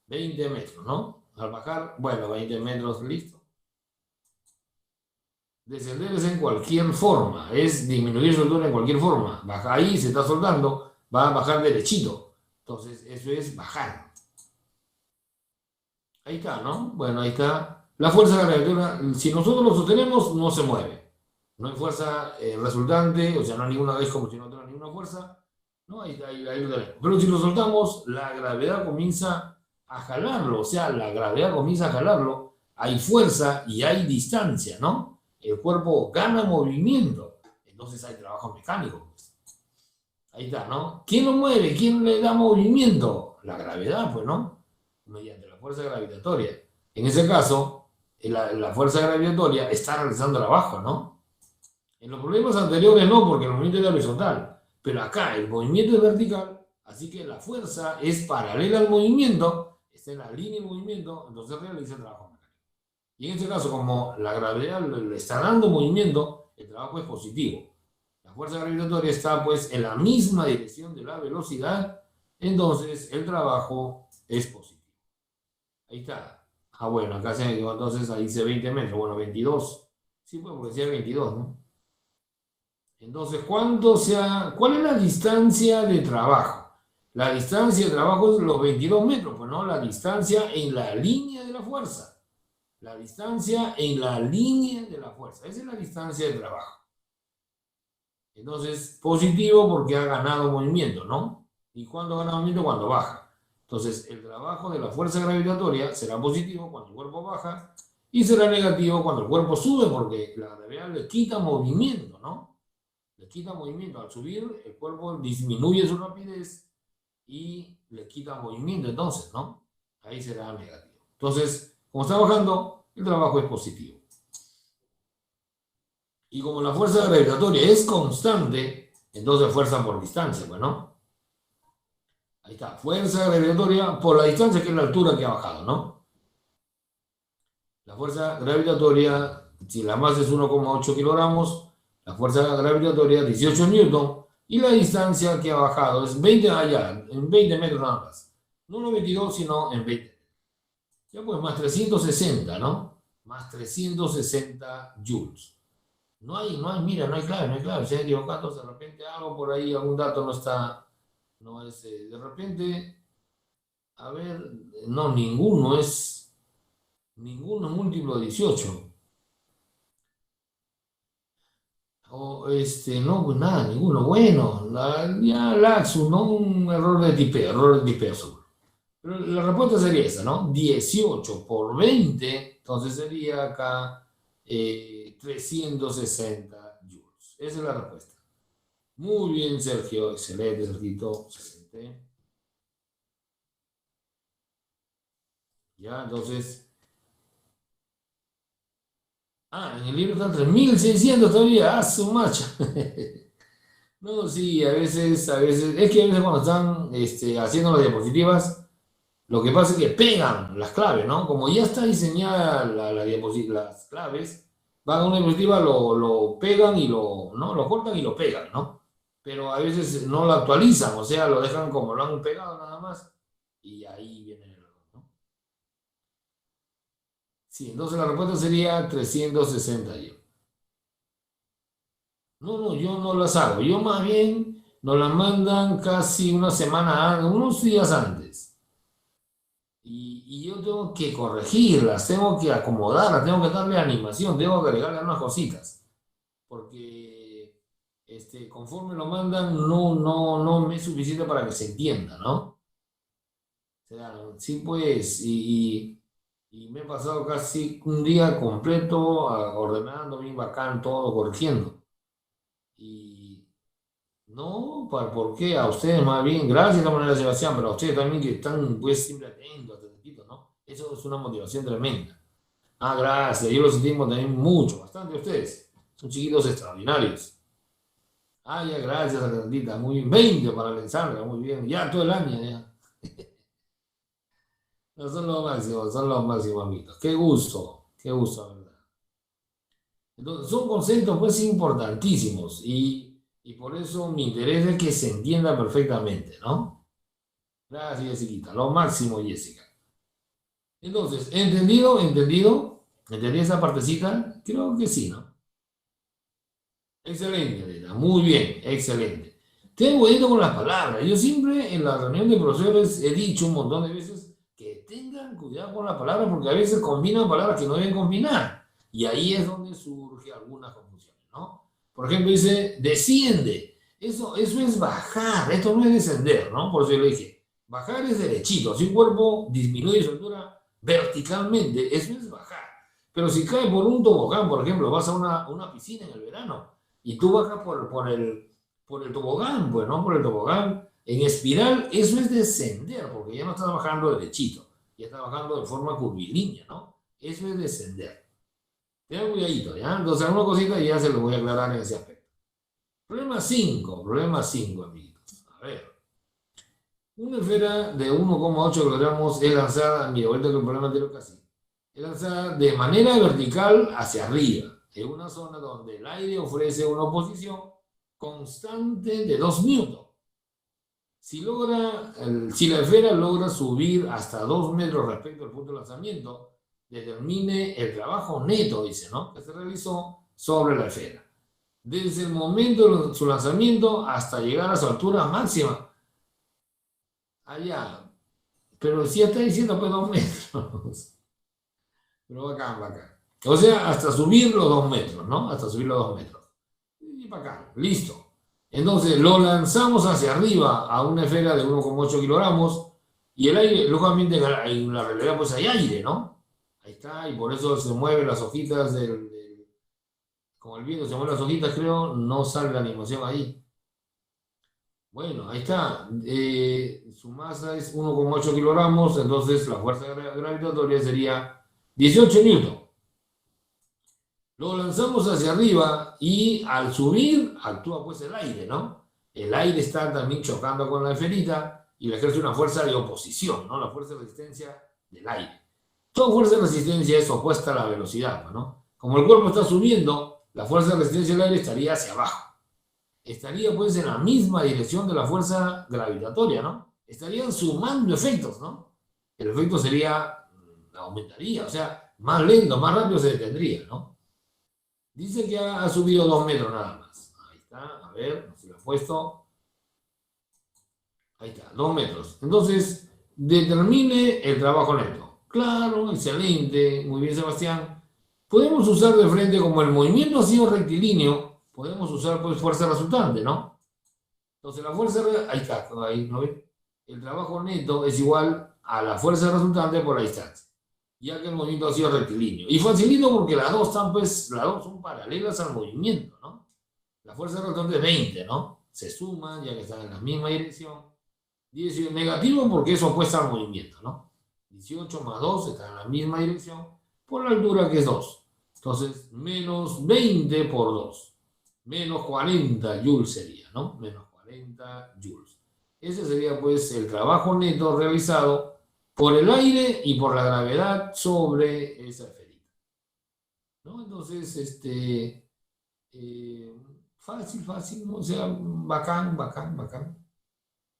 20 metros, ¿no? Al bajar, bueno, 20 metros, listo. Descender es en cualquier forma, es disminuir su altura en cualquier forma. Baja ahí, se está soltando, va a bajar derechito. Entonces, eso es bajar. Ahí está, ¿no? Bueno, ahí está. La fuerza de gravedad, si nosotros lo sostenemos, no se mueve. No hay fuerza resultante, o sea, no hay ninguna vez como si no tuviera ninguna fuerza. No, ahí lo tenemos. Pero si lo soltamos, la gravedad comienza a jalarlo, o sea, la gravedad comienza a jalarlo. Hay fuerza y hay distancia, ¿no? El cuerpo gana movimiento. Entonces hay trabajo mecánico. Pues. Ahí está, ¿no? ¿Quién lo mueve? ¿Quién le da movimiento? La gravedad, pues, ¿no? Mediante la fuerza gravitatoria. En ese caso, la fuerza gravitatoria está realizando el trabajo, ¿no? En los problemas anteriores no, porque el movimiento era horizontal, pero acá el movimiento es vertical, así que la fuerza es paralela al movimiento, está en la línea de movimiento, entonces realiza el trabajo mecánico. Y en este caso, como la gravedad le está dando movimiento, el trabajo es positivo. La fuerza gravitatoria está pues en la misma dirección de la velocidad, entonces el trabajo es positivo. Ahí está. Ah, bueno, acá se me quedó entonces, ahí dice 20 metros, bueno, 22. Sí, pues porque decía 22, ¿no? Entonces, ¿cuál es la distancia de trabajo? La distancia de trabajo es los 22 metros, pues no, la distancia en la línea de la fuerza. La distancia en la línea de la fuerza. Esa es la distancia de trabajo. Entonces, positivo porque ha ganado movimiento, ¿no? ¿Y cuándo gana movimiento? Cuando baja. Entonces, el trabajo de la fuerza gravitatoria será positivo cuando el cuerpo baja y será negativo cuando el cuerpo sube porque la gravedad le quita movimiento, ¿no? Le quita movimiento. Al subir, el cuerpo disminuye su rapidez y le quita movimiento, entonces, ¿no? Ahí será negativo. Entonces, como está bajando, el trabajo es positivo. Y como la fuerza gravitatoria es constante, entonces fuerza por distancia, pues, ¿no? Ahí está, fuerza gravitatoria por la distancia, que es la altura que ha bajado, ¿no? La fuerza gravitatoria, si la masa es 1,8 kilogramos, la fuerza gravitatoria 18 newton, y la distancia que ha bajado es 20, allá, en 20 metros nada más. No en 22, sino en 20. Ya pues, más 360, ¿no? Más 360 joules. Mira, no hay clave, se han equivocado, de repente algo por ahí, algún dato no está, no es, de repente, a ver, no, ninguno es múltiplo de 18. O no, pues nada, ninguno. Bueno, ya laxo, ¿no? Un error de tipeo seguro. Pero la respuesta sería esa, ¿no? 18 por 20, entonces sería acá 360 joules. Esa es la respuesta. Muy bien, Sergio. Excelente, Sergito. Excelente. Ya, entonces. Ah, en el libro están 3600 todavía. Ah, su macha. No, sí, es que a veces cuando están haciendo las diapositivas, lo que pasa es que pegan las claves, ¿no? Como ya está diseñada las claves, van a una diapositiva, lo pegan y ¿no? Lo cortan y lo pegan, ¿no? Pero a veces no lo actualizan, o sea, lo dejan como lo han pegado nada más y ahí viene el error, ¿no? Sí, entonces la respuesta sería 360 yo. No, yo no las hago. Yo más bien nos las mandan casi una semana antes, unos días antes. Y yo tengo que corregirlas, tengo que acomodarlas, tengo que darle animación, tengo que agregarle unas cositas. Porque conforme lo mandan, no me es suficiente para que se entienda, ¿no? O sea, sí, pues, Y me he pasado casi un día completo ordenando, bien bacán, todo, corrigiendo. Y no, ¿por qué? A ustedes más bien, gracias de la manera Sebastián, pero a ustedes también que están pues siempre atentos, atentitos, ¿no? Eso es una motivación tremenda. Ah, gracias, yo los sentimos también mucho, bastante a ustedes. Son chiquitos extraordinarios. Ah, ya, gracias, Arlandita, muy bien. 20 para Alexandra, muy bien. Ya, todo el año, ya. No, son los máximos, amigos. Qué gusto, ¿verdad? Entonces, son conceptos pues importantísimos y por eso me interesa que se entienda perfectamente, ¿no? Gracias, Jessica. Lo máximo, Jessica. Entonces, ¿entendido? ¿Entendido? ¿Entendí esa partecita? Creo que sí, ¿no? Excelente, Elena. Muy bien, excelente. Ten cuidado con las palabras. Yo siempre en la reunión de profesores he dicho un montón de veces que tengan cuidado con las palabras porque a veces combinan palabras que no deben combinar. Y ahí es donde surge algunas confusiones, ¿no? Por ejemplo, dice desciende. Eso es bajar, esto no es descender, ¿no? Por eso yo le dije, bajar es derechito. Si un cuerpo disminuye su altura verticalmente, eso es bajar. Pero si cae por un tobogán, por ejemplo, vas a una piscina en el verano y tú bajas por el tobogán, pues, ¿no? Por el tobogán. En espiral, eso es descender, porque ya no estás bajando derechito, ya estás bajando de forma curvilínea, ¿no? Eso es descender. Tengan cuidadito, ¿ya? Entonces, alguna cosita ya se lo voy a aclarar en ese aspecto. Problema 5, amiguitos. A ver. Una esfera de 1,8 kilogramos es lanzada, mira, ahorita que el problema anterior casi, es lanzada de manera vertical hacia arriba, en una zona donde el aire ofrece una oposición constante de 2 newtons. Si la esfera logra subir hasta 2 metros respecto al punto de lanzamiento, determine el trabajo neto, dice, ¿no? Que se realizó sobre la esfera. Desde el momento de su lanzamiento hasta llegar a su altura máxima. Allá. Pero si está diciendo pues 2 metros. Pero bacán, bacán. O sea, hasta subir los 2 metros, ¿no? Hasta subir los 2 metros. Y bacán, listo. Entonces lo lanzamos hacia arriba a una esfera de 1,8 kilogramos y el aire, lógicamente en la realidad pues hay aire, ¿no? Ahí está, y por eso se mueven las hojitas como el viento se mueve las hojitas, creo, no sale la animación ahí. Bueno, ahí está. Su masa es 1,8 kilogramos, entonces la fuerza gravitatoria sería 18 newton. Lo lanzamos hacia arriba y al subir actúa pues el aire, ¿no? El aire está también chocando con la esferita y le ejerce una fuerza de oposición, ¿no? La fuerza de resistencia del aire. Toda fuerza de resistencia es opuesta a la velocidad, ¿no? Como el cuerpo está subiendo, la fuerza de resistencia del aire estaría hacia abajo. Estaría pues en la misma dirección de la fuerza gravitatoria, ¿no? Estarían sumando efectos, ¿no? El efecto aumentaría, o sea, más lento, más rápido se detendría, ¿no? Dice que ha subido 2 metros nada más. Ahí está, a ver, si lo he puesto. Ahí está, 2 metros. Entonces, determine el trabajo neto. Claro, excelente, muy bien, Sebastián. Podemos usar de frente, como el movimiento ha sido rectilíneo, podemos usar pues fuerza resultante, ¿no? Entonces la fuerza, ahí está, ahí, ¿no ven? El trabajo neto es igual a la fuerza resultante por la distancia, ya que el movimiento ha sido rectilíneo. Y facilito porque las dos son paralelas al movimiento, ¿no? La fuerza resultante es 20, ¿no? Se suman, ya que están en la misma dirección. 18 negativo porque es opuesta al movimiento, ¿no? 18 más 2 están en la misma dirección por la altura que es 2. Entonces, menos 20 por 2. Menos 40 joules sería, ¿no? Menos 40 joules. Ese sería, pues, el trabajo neto realizado por el aire y por la gravedad sobre esa esferita, ¿no? Entonces, fácil, ¿no? O sea, bacán.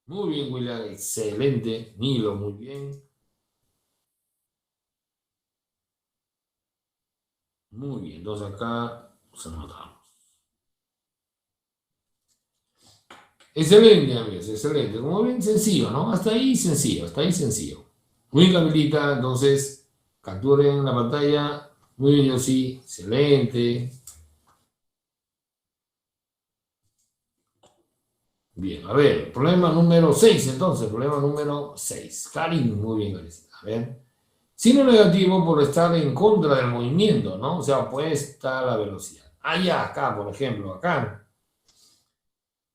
Muy bien, William, excelente. Nilo, muy bien. Muy bien, entonces acá nos anotamos. Excelente, amigos, excelente. Como ven, sencillo, ¿no? Hasta ahí sencillo. Muy bien, Camilita, entonces capturen la pantalla. Muy bien, sí, excelente. Bien, a ver, problema número 6, entonces, problema número 6. Karin, muy bien, Karin. A ver. Signo negativo por estar en contra del movimiento, ¿no? O sea, opuesta a la velocidad. Allá, acá, por ejemplo, acá.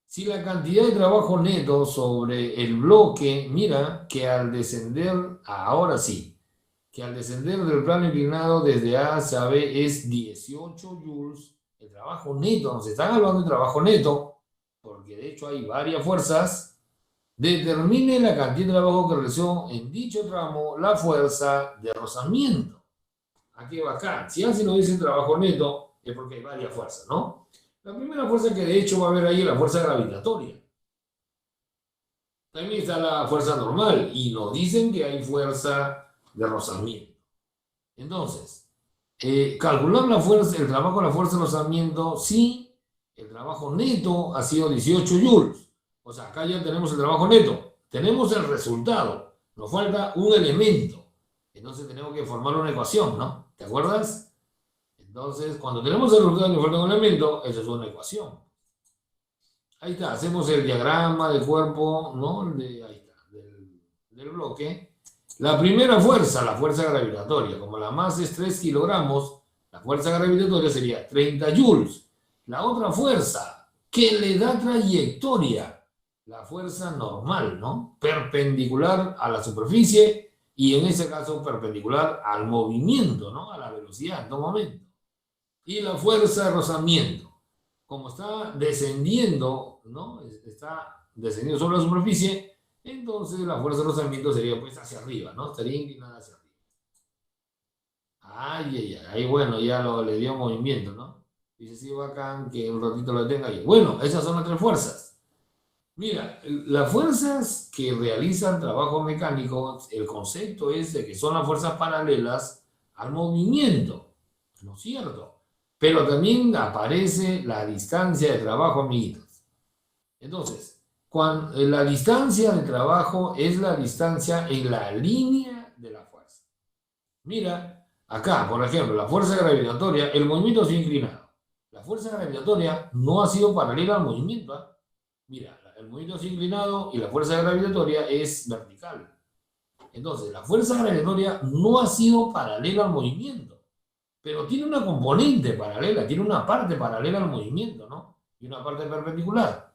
Si la cantidad de trabajo neto sobre el bloque, mira que al descender, ahora sí, que al descender del plano inclinado desde A hacia B es 18 joules. El trabajo neto, nos están hablando de trabajo neto, porque de hecho hay varias fuerzas. Determine la cantidad de trabajo que realizó en dicho tramo la fuerza de rozamiento. Aquí va acá. Si así lo dice el trabajo neto, es porque hay varias fuerzas, ¿no? La primera fuerza que de hecho va a haber ahí es la fuerza gravitatoria. También está la fuerza normal y nos dicen que hay fuerza de rozamiento. Entonces, calcular la fuerza, el trabajo de la fuerza de rozamiento, sí, el trabajo neto ha sido 18 joules. O sea, acá ya tenemos el trabajo neto, tenemos el resultado, nos falta un elemento. Entonces tenemos que formar una ecuación, ¿no? ¿Te acuerdas? Entonces, cuando tenemos el resultado y nos falta un elemento, eso es una ecuación. Ahí está, hacemos el diagrama del cuerpo, ¿no? Ahí está, del bloque. La primera fuerza, la fuerza gravitatoria, como la masa es 3 kilogramos, la fuerza gravitatoria sería 30 joules. La otra fuerza que le da trayectoria, la fuerza normal, ¿no? Perpendicular a la superficie y en ese caso perpendicular al movimiento, ¿no? A la velocidad en todo momento. Y la fuerza de rozamiento, como está descendiendo, ¿no? Está descendiendo sobre la superficie, entonces la fuerza de rozamiento sería pues hacia arriba, ¿no? Estaría inclinada hacia arriba. Ahí bueno, ya le dio movimiento, ¿no? Dice, sí, bacán, que un ratito lo tenga ahí. Bueno, esas son las tres fuerzas. Mira, las fuerzas que realizan trabajo mecánico, el concepto es de que son las fuerzas paralelas al movimiento, ¿no es cierto? Pero también aparece la distancia de trabajo, amiguitos. Entonces, la distancia de trabajo es la distancia en la línea de la fuerza. Mira, acá, por ejemplo, la fuerza gravitatoria, el movimiento es inclinado. La fuerza gravitatoria no ha sido paralela al movimiento, ¿eh? Mira, el movimiento es inclinado y la fuerza gravitatoria es vertical. Entonces, la fuerza gravitatoria no ha sido paralela al movimiento, pero tiene una componente paralela, tiene una parte paralela al movimiento, ¿no? Y una parte perpendicular.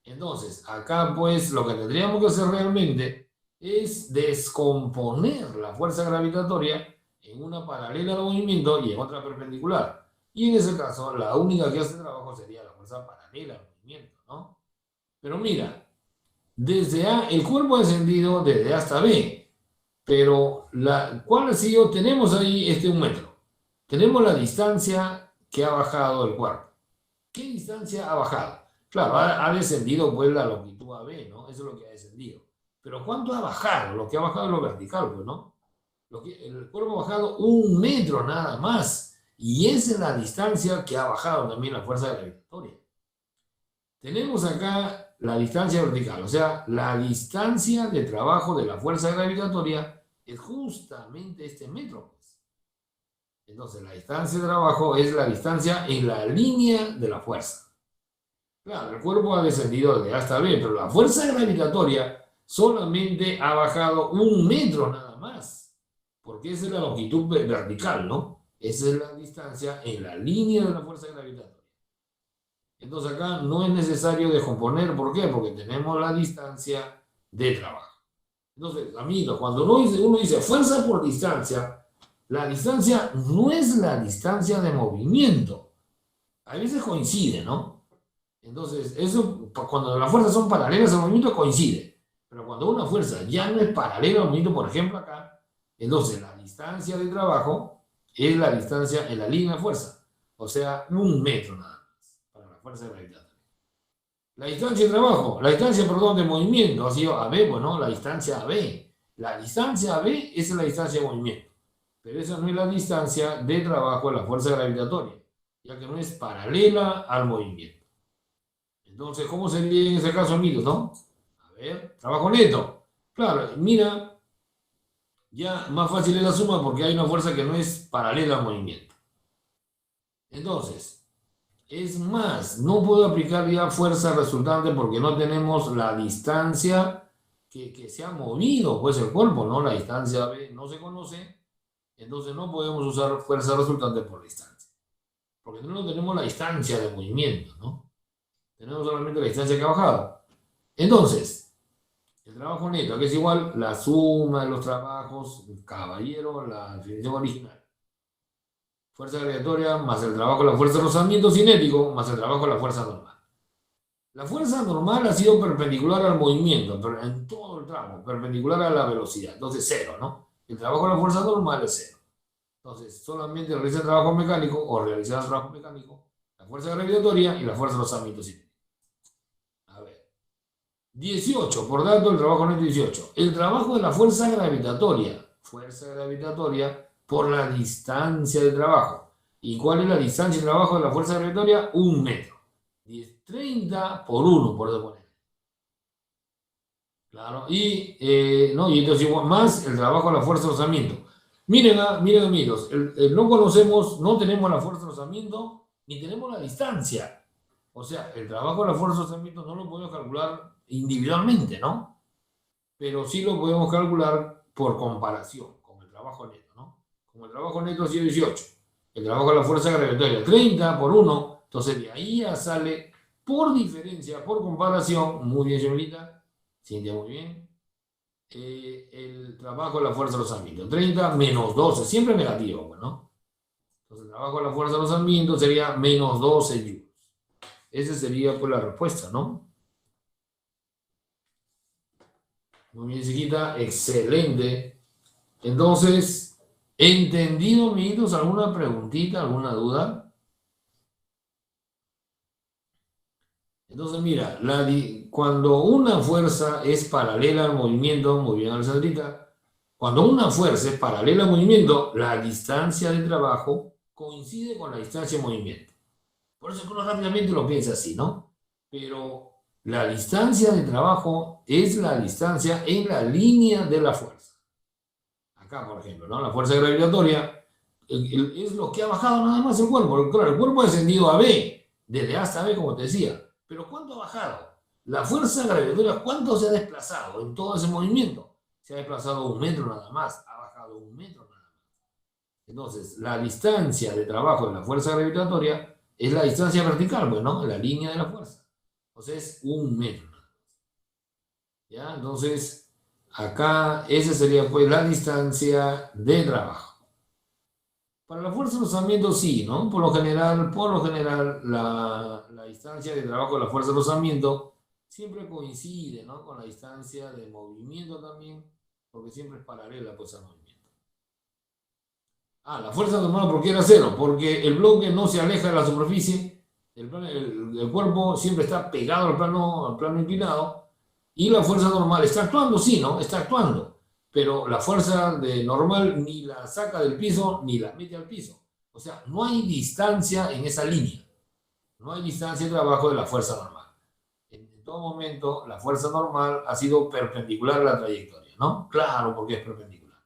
Entonces, acá pues lo que tendríamos que hacer realmente es descomponer la fuerza gravitatoria en una paralela al movimiento y en otra perpendicular. Y en ese caso, la única que hace trabajo sería la fuerza paralela al movimiento, ¿no? Pero mira, desde A, el cuerpo ha descendido desde A hasta B, pero ¿cuál ha sido? Tenemos ahí 1 metro. Tenemos la distancia que ha bajado el cuerpo. ¿Qué distancia ha bajado? Claro, ha descendido pues la longitud AB, ¿no? Eso es lo que ha descendido. Pero ¿cuánto ha bajado? Lo que ha bajado es lo vertical, pues, ¿no? El cuerpo ha bajado 1 metro nada más. Y esa es la distancia que ha bajado también la fuerza gravitatoria. Tenemos acá la distancia vertical, o sea, la distancia de trabajo de la fuerza gravitatoria es justamente este metro. Pues. Entonces, la distancia de trabajo es la distancia en la línea de la fuerza. Claro, el cuerpo ha descendido de A hasta B, pero la fuerza gravitatoria solamente ha bajado 1 metro nada más, porque esa es la longitud vertical, ¿no? Esa es la distancia en la línea de la fuerza gravitatoria. Entonces acá no es necesario descomponer, ¿por qué? Porque tenemos la distancia de trabajo. Entonces, amigos, cuando uno dice fuerza por distancia, la distancia no es la distancia de movimiento. A veces coincide, ¿no? Entonces, eso, cuando las fuerzas son paralelas al movimiento, coincide. Pero cuando una fuerza ya no es paralela al movimiento, por ejemplo acá, entonces la distancia de trabajo es la distancia en la línea de fuerza. O sea, 1 metro nada más para la fuerza gravitatoria. La distancia de trabajo, perdón, de movimiento ha sido AB, bueno, la distancia AB. La distancia AB es la distancia de movimiento. Pero esa no es la distancia de trabajo de la fuerza gravitatoria, ya que no es paralela al movimiento. Entonces, ¿cómo sería en ese caso, amigos, no? A ver, trabajo neto. Claro, mira, ya más fácil es la suma porque hay una fuerza que no es paralela al movimiento. Entonces, es más, no puedo aplicar ya fuerza resultante porque no tenemos la distancia que se ha movido pues el cuerpo, ¿no? La distancia B no se conoce, entonces no podemos usar fuerza resultante por distancia, porque no tenemos la distancia de movimiento, ¿no? Tenemos solamente la distancia que ha bajado. Entonces, el trabajo neto, que es igual la suma de los trabajos, caballero, la definición original. Fuerza gravitatoria más el trabajo de la fuerza de rozamiento cinético más el trabajo de la fuerza normal. La fuerza normal ha sido perpendicular al movimiento, pero en todo el tramo, perpendicular a la velocidad. Entonces, cero, ¿no? El trabajo de la fuerza normal es cero. Entonces, solamente realiza el trabajo mecánico o realizar el trabajo mecánico, la fuerza gravitatoria y la fuerza de rozamiento cinético. A ver. 18, por tanto, el trabajo neto 18. El trabajo de la fuerza gravitatoria por la distancia de trabajo. ¿Y cuál es la distancia de trabajo de la fuerza gravitatoria? 1 metro. 30 por 1, por suponer. Claro, y entonces igual más el trabajo de la fuerza de rozamiento. Miren, amigos, no conocemos, no tenemos la fuerza de rozamiento, ni tenemos la distancia. O sea, el trabajo de la fuerza de rozamiento no lo podemos calcular individualmente, ¿no? Pero sí lo podemos calcular por comparación con el trabajo neto, ¿no? Como el trabajo neto ha sido 18, el trabajo de la fuerza gravitatoria 30 por 1, entonces de ahí ya sale por diferencia, por comparación, muy bien, señorita, Cintia, muy bien, el trabajo de la fuerza de rozamiento, 30 menos 12, siempre negativo, ¿no? Entonces el trabajo de la fuerza de rozamiento sería menos 12 joules. Esa sería pues la respuesta, ¿no? Muy bien, chiquita, excelente. Entonces, ¿entendido, amiguitos? ¿Alguna preguntita, alguna duda? Entonces, mira, cuando una fuerza es paralela al movimiento, muy bien, Alexandrita, cuando una fuerza es paralela al movimiento, la distancia de trabajo coincide con la distancia de movimiento. Por eso que uno rápidamente lo piensa así, ¿no? Pero la distancia de trabajo es la distancia en la línea de la fuerza. Acá, por ejemplo, ¿no? La fuerza gravitatoria es lo que ha bajado nada más el cuerpo. Claro, el cuerpo ha descendido a B, desde A hasta B, como te decía. Pero ¿cuánto ha bajado? La fuerza gravitatoria, ¿cuánto se ha desplazado en todo ese movimiento? Se ha desplazado 1 metro nada más, ha bajado 1 metro nada más. Entonces, la distancia de trabajo de la fuerza gravitatoria es la distancia vertical, pues, ¿no? La línea de la fuerza. Entonces, 1 metro nada más. ¿Ya? Entonces, acá, esa sería, pues, la distancia de trabajo. Para la fuerza de rozamiento sí, ¿no? Por lo general, la distancia de trabajo de la fuerza de rozamiento siempre coincide, ¿no? Con la distancia de movimiento también, porque siempre es paralela pues al movimiento. La fuerza normal, ¿por qué era cero? Porque el bloque no se aleja de la superficie, el cuerpo siempre está pegado al plano inclinado, y la fuerza normal está actuando, sí, ¿no? Está actuando. Pero la fuerza normal ni la saca del piso ni la mete al piso. O sea, no hay distancia en esa línea. No hay distancia de trabajo de la fuerza normal. En todo momento, la fuerza normal ha sido perpendicular a la trayectoria, ¿no? Claro, porque es perpendicular.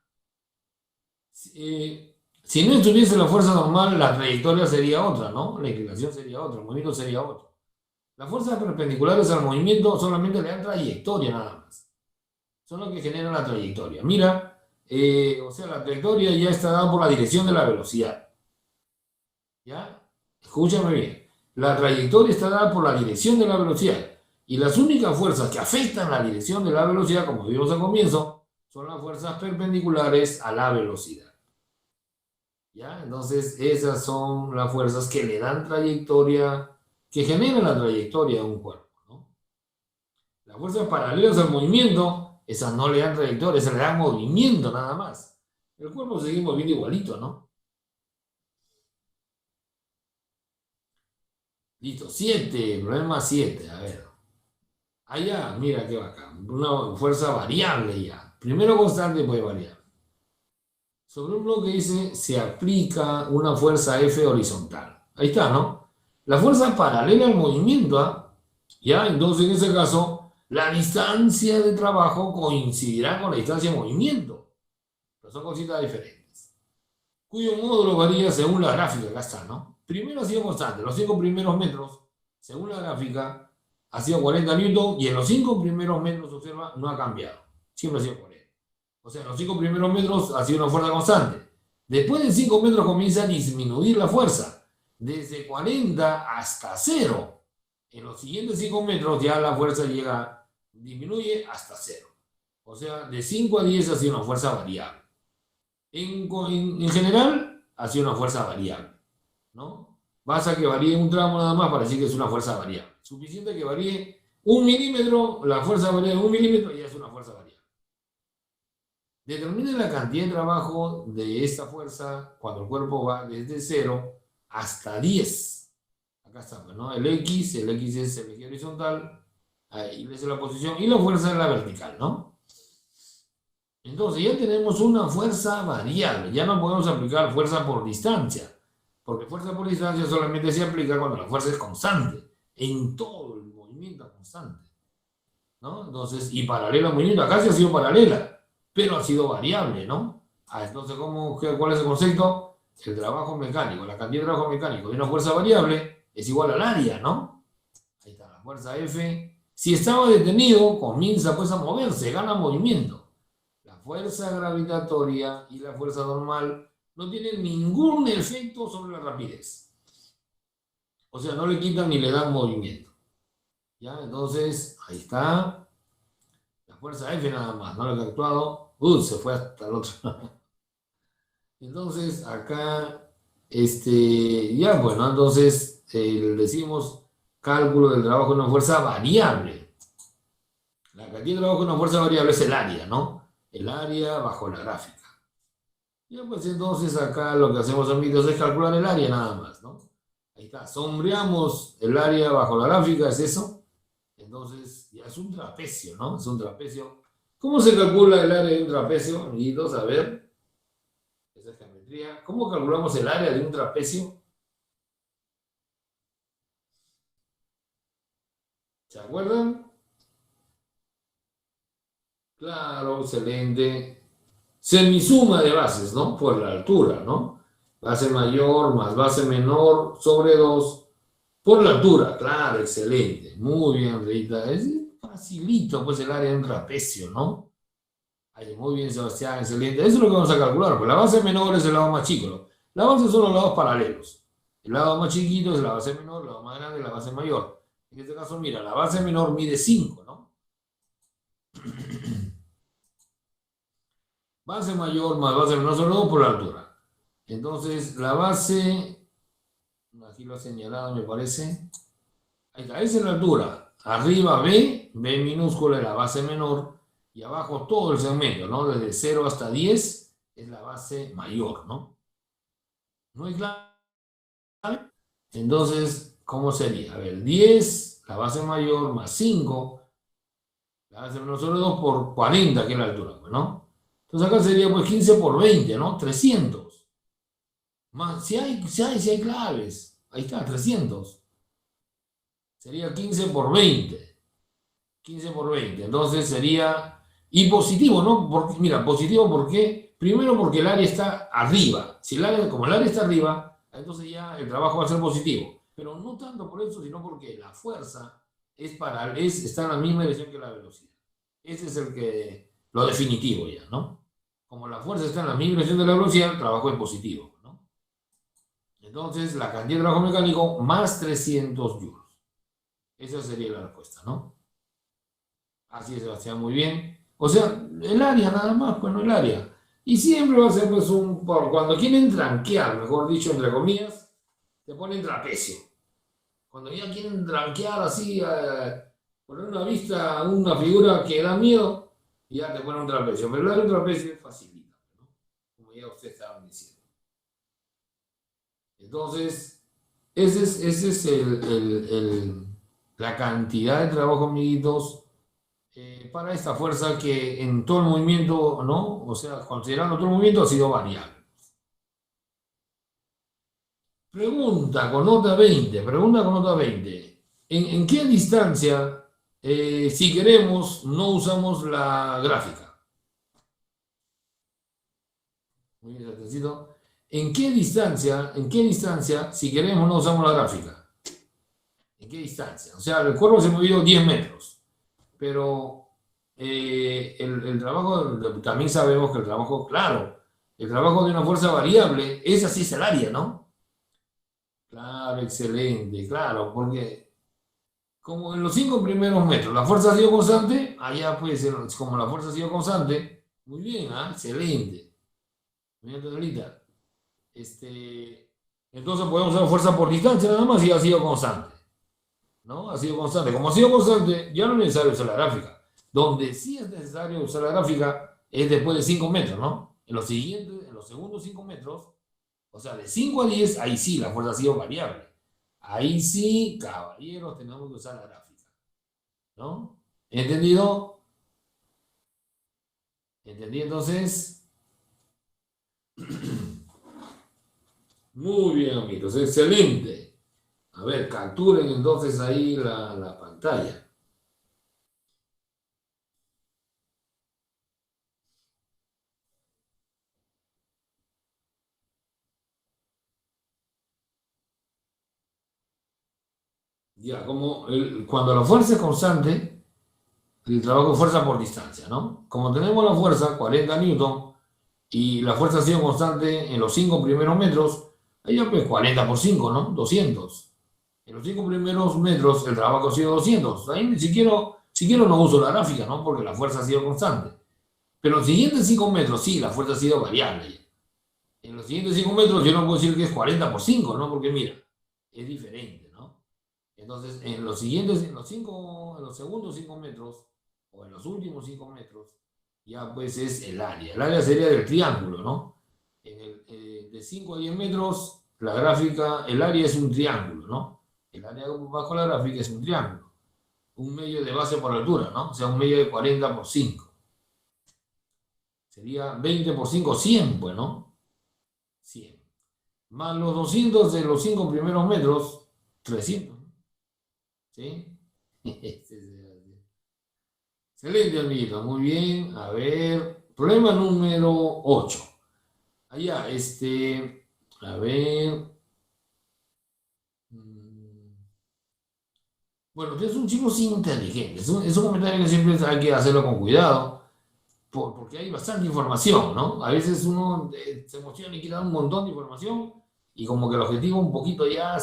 Si no estuviese la fuerza normal, la trayectoria sería otra, ¿no? La inclinación sería otra, el movimiento sería otro. Las fuerzas perpendiculares al movimiento solamente le dan trayectoria nada más. Son los que generan la trayectoria. Mira, o sea, la trayectoria ya está dada por la dirección de la velocidad. ¿Ya? Escúchame bien. La trayectoria está dada por la dirección de la velocidad. Y las únicas fuerzas que afectan la dirección de la velocidad, como vimos al comienzo, son las fuerzas perpendiculares a la velocidad. ¿Ya? Entonces, esas son las fuerzas que le dan trayectoria, que generan la trayectoria de un cuerpo, ¿no? Las fuerzas paralelas al movimiento, esas no le dan trayectoria, esas le dan movimiento nada más. El cuerpo se sigue moviendo igualito, ¿no? Listo, 7, problema 7, a ver. Allá, mira qué bacán. Una fuerza variable ya. Primero constante, pues variable. Sobre un bloque dice, se aplica una fuerza F horizontal. Ahí está, ¿no? La fuerza paralela al movimiento, ¿ah? Ya, entonces en ese caso, la distancia de trabajo coincidirá con la distancia de movimiento. Pero son cositas diferentes. Cuyo módulo varía según la gráfica, acá está, ¿no? Primero ha sido constante, los 5 primeros metros, según la gráfica, ha sido 40 newton y en los 5 primeros metros, observa, no ha cambiado. Siempre ha sido 40. O sea, en los 5 primeros metros ha sido una fuerza constante. Después de 5 metros comienza a disminuir la fuerza, desde 40 hasta 0. En los siguientes 5 metros ya la fuerza disminuye hasta 0. O sea, de 5 a 10 ha sido una fuerza variable. En general, ha sido una fuerza variable, ¿no? Basta que varíe un tramo nada más para decir que es una fuerza variable. Suficiente que varíe 1 milímetro, la fuerza varía de 1 milímetro y ya es una fuerza variable. Determine la cantidad de trabajo de esta fuerza cuando el cuerpo va desde 0 hasta 10. Acá está, ¿no? El X es el eje horizontal, ahí es la posición, y la fuerza es la vertical, ¿no? Entonces ya tenemos una fuerza variable, ya no podemos aplicar fuerza por distancia, porque fuerza por distancia solamente se aplica cuando la fuerza es constante, en todo el movimiento constante, ¿no? Entonces, y paralela al movimiento, acá sí ha sido paralela, pero ha sido variable, ¿no? Entonces, ¿cuál es el concepto? El trabajo mecánico, la cantidad de trabajo mecánico de una fuerza variable es igual al área, ¿no? Ahí está, la fuerza F. Si estaba detenido, comienza pues a moverse, gana movimiento. La fuerza gravitatoria y la fuerza normal no tienen ningún efecto sobre la rapidez. O sea, no le quitan ni le dan movimiento. ¿Ya? Entonces, ahí está. La fuerza F nada más, no lo que ha actuado. Se fue hasta el otro lado. Entonces, acá, ya, bueno, entonces decimos cálculo del trabajo de una fuerza variable. La cantidad de trabajo de una fuerza variable es el área, ¿no? El área bajo la gráfica. Ya, pues entonces acá lo que hacemos, amigos, es calcular el área nada más, ¿no? Ahí está, sombreamos el área bajo la gráfica, ¿es eso? Entonces, ya es un trapecio, ¿no? Es un trapecio. ¿Cómo se calcula el área de un trapecio, amiguitos? A ver. Esa es geometría. ¿Cómo calculamos el área de un trapecio? ¿Se acuerdan? Claro, excelente. Semisuma de bases, ¿no? Por la altura, ¿no? Base mayor más base menor sobre 2 por la altura. Claro, excelente. Muy bien, Rita. Es facilito, pues, el área de un trapecio, ¿no? Ahí, muy bien, Sebastián, excelente. Eso es lo que vamos a calcular, pues la base menor es el lado más chico, ¿no? La base son los lados paralelos. El lado más chiquito es la base menor, el lado más grande es la base mayor. En este caso, mira, la base menor mide 5, ¿no? Base mayor más base menor sobre 2 por la altura. Entonces, la base, aquí lo ha señalado, me parece. Ahí está, esa es la altura. Arriba B minúscula es la base menor, y abajo todo el segmento, ¿no? Desde 0 hasta 10 es la base mayor, ¿no? ¿No es claro? Entonces, ¿cómo sería? A ver, 10, la base mayor, más 5, la base menor sobre 2 por 40, que es la altura, ¿no? Entonces acá sería pues 15 por 20, ¿no? 300. Más, si hay claves. Ahí está, 300. Sería 15 por 20. 15 por 20. Entonces sería... Y positivo, ¿no? Porque, mira, positivo porque... Primero porque el área está arriba. Como el área está arriba, entonces ya el trabajo va a ser positivo. Pero no tanto por eso, sino porque la fuerza está en la misma dirección que la velocidad. Ese es lo definitivo ya, ¿no? Como la fuerza está en la misma dirección de la velocidad, el trabajo es positivo, ¿no? Entonces, la cantidad de trabajo mecánico más 300 joules. Esa sería la respuesta, ¿no? Así es, Sebastián, muy bien. O sea, el área nada más, pues no el área. Y siempre va a ser pues cuando quieren tranquear, mejor dicho, entre comillas, te ponen trapecio. Cuando ya quieren tranquear así, poner una vista, una figura que da miedo, ya te ponen un trapecio. Pero el área de un trapecio es facilita, ¿no? Como ya ustedes estaban diciendo. Entonces, ese es la cantidad de trabajo, amiguitos, para esta fuerza que en todo el movimiento, ¿no? O sea, considerando todo el movimiento, ha sido variable. Pregunta con nota 20. ¿En qué distancia, si queremos, no usamos la gráfica? Muy bien, Atencito. ¿En qué distancia, si queremos, no usamos la gráfica? ¿En qué distancia? O sea, el cuerpo se ha movido 10 metros, pero el trabajo, también sabemos que el trabajo, claro, el trabajo de una fuerza variable, esa sí es el área, ¿no? Claro, excelente, claro, porque como en los 5 primeros metros la fuerza ha sido constante, allá pues, como la fuerza ha sido constante, muy bien, ¿ah? Excelente. Muy bien, Angelita. Entonces podemos usar fuerza por distancia nada más y ha sido constante, ¿no? Ha sido constante. Como ha sido constante, ya no es necesario usar la gráfica. Donde sí es necesario usar la gráfica es después de 5 metros, ¿no? En los siguientes, en los segundos 5 metros, o sea, de 5 a 10, ahí sí la fuerza ha sido variable. Ahí sí, caballeros, tenemos que usar la gráfica, ¿no? ¿Entendido? ¿Entendí entonces? Muy bien, amigos, excelente. A ver, capturen entonces ahí la pantalla. Ya, como cuando la fuerza es constante, el trabajo es fuerza por distancia, ¿no? Como tenemos la fuerza, 40 newton, y la fuerza ha sido constante en los 5 primeros metros, ahí ya pues 40 por 5, ¿no? 200. En los 5 primeros metros el trabajo ha sido 200. Ahí ni siquiera, siquiera no uso la gráfica, ¿no? Porque la fuerza ha sido constante. Pero en los siguientes 5 metros sí, la fuerza ha sido variable. En los siguientes 5 metros yo no puedo decir que es 40 por 5, ¿no? Porque mira, es diferente, ¿no? Entonces, en los siguientes, en los segundos 5 metros, o en los últimos 5 metros, ya pues es el área. El área sería del triángulo, ¿no? De 5 a 10 metros, la gráfica, el área es un triángulo, ¿no? El área bajo la gráfica es un triángulo. Un medio de base por altura, ¿no? O sea, un medio de 40 por 5. Sería 20 por 5, 100, pues, ¿no? 100. Más los 200 de los 5 primeros metros, 300. ¿Sí? Excelente, amiguito. Muy bien. A ver. Problema número 8. Allá, a ver. Bueno, usted es un chico inteligente. Es un comentario que siempre hay que hacerlo con cuidado, porque hay bastante información, ¿no? A veces uno se emociona y quiere dar un montón de información y como que el objetivo un poquito ya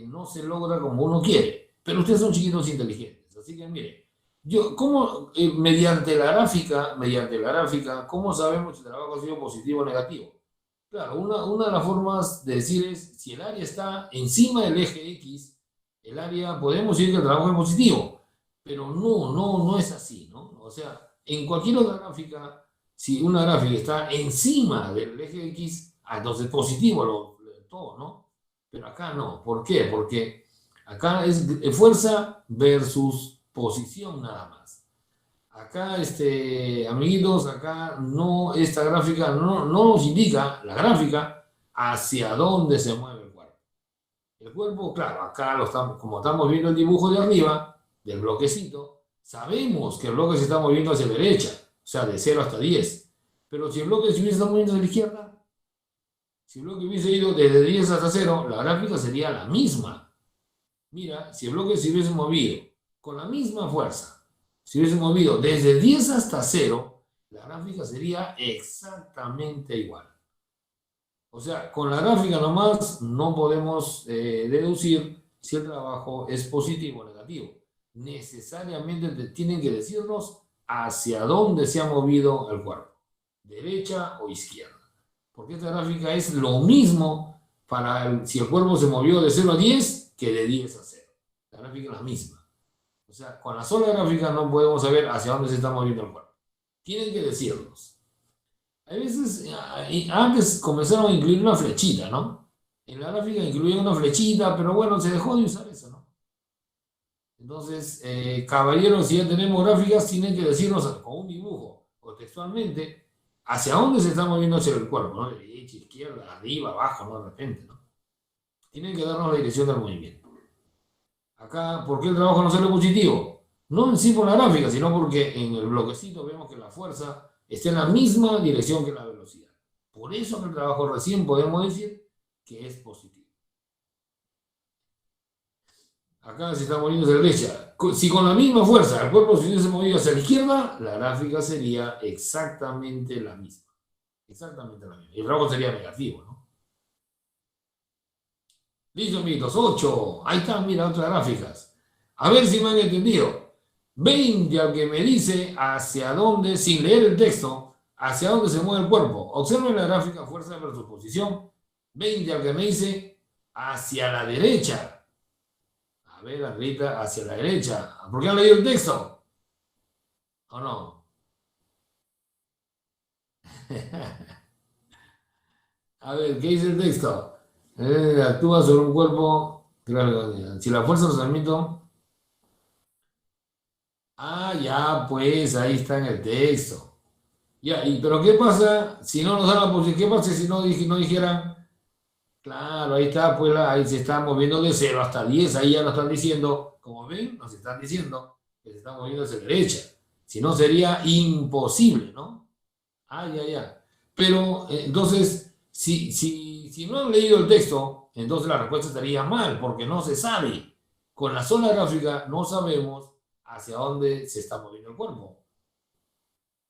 no se logra como uno quiere. Pero ustedes son chiquitos inteligentes. Así que mire, ¿cómo, mediante la gráfica, cómo sabemos si el trabajo ha sido positivo o negativo? Claro, una de las formas de decir es, si el área está encima del eje X, el área, podemos decir que el trabajo es positivo, pero no es así, ¿no? O sea, en cualquier otra gráfica, si una gráfica está encima del eje X, entonces positivo todo, ¿no? Pero acá no. ¿Por qué? Porque acá es fuerza versus posición nada más. Acá, amiguitos, acá no, esta gráfica no nos indica, la gráfica, hacia dónde se mueve el cuerpo. El cuerpo, claro, acá como estamos viendo el dibujo de arriba, del bloquecito, sabemos que el bloque se está moviendo hacia la derecha, o sea, de 0 hasta 10. Pero si el bloque se hubiese estado moviendo hacia la izquierda, si el bloque hubiese ido desde 10 hasta 0, la gráfica sería la misma. Mira, si el bloque se hubiese movido con la misma fuerza, si hubiese movido desde 10 hasta 0, la gráfica sería exactamente igual. O sea, con la gráfica nomás no podemos deducir si el trabajo es positivo o negativo. Necesariamente tienen que decirnos hacia dónde se ha movido el cuerpo, derecha o izquierda. Porque esta gráfica es lo mismo para si el cuerpo se movió de 0 a 10 que de 10 a 0. La gráfica es la misma. O sea, con la sola gráfica no podemos saber hacia dónde se está moviendo el cuerpo. Tienen que decirnos. A veces, antes comenzaron a incluir una flechita, ¿no? En la gráfica incluían una flechita, pero bueno, se dejó de usar eso, ¿no? Entonces, caballeros, si ya tenemos gráficas, tienen que decirnos con un dibujo o textualmente hacia dónde se está moviendo hacia el cuerpo, ¿no? Derecha, izquierda, arriba, abajo, ¿no? De repente, ¿no? Tienen que darnos la dirección del movimiento. Acá, ¿por qué el trabajo no sale positivo? No en sí por la gráfica, sino porque en el bloquecito vemos que la fuerza está en la misma dirección que la velocidad. Por eso en el trabajo recién podemos decir que es positivo. acá se está moviendo hacia la derecha. Si con la misma fuerza el cuerpo se hubiese movido hacia la izquierda, la gráfica sería exactamente la misma. Exactamente la misma. Y el trabajo sería negativo, ¿no? Listo, amiguitos. 8. Ahí están, mira, otras gráficas. A ver si me han entendido. 20 al que me dice hacia dónde, sin leer el texto, hacia dónde se mueve el cuerpo. Observen la gráfica fuerza versus posición. 20 al que me dice hacia la derecha. A ver, Andrita, hacia la derecha. ¿Por qué han leído el texto? ¿O no? A ver, ¿qué dice el texto? Actúa sobre un cuerpo. Claro, si la fuerza de rozamiento. Ah, ya, pues ahí está en el texto. Ya, pero ¿qué pasa si no nos dan la posición? ¿Qué pasa si no dijeran? Claro, ahí está, pues ahí se está moviendo de 0 hasta 10, ahí ya nos están diciendo, como ven, nos están diciendo que se está moviendo hacia la derecha. Si no, sería imposible, ¿no? Ah, ya, ya. Pero entonces, si no han leído el texto, entonces la respuesta estaría mal, porque no se sabe. Con la sola gráfica no sabemos hacia dónde se está moviendo el cuerpo.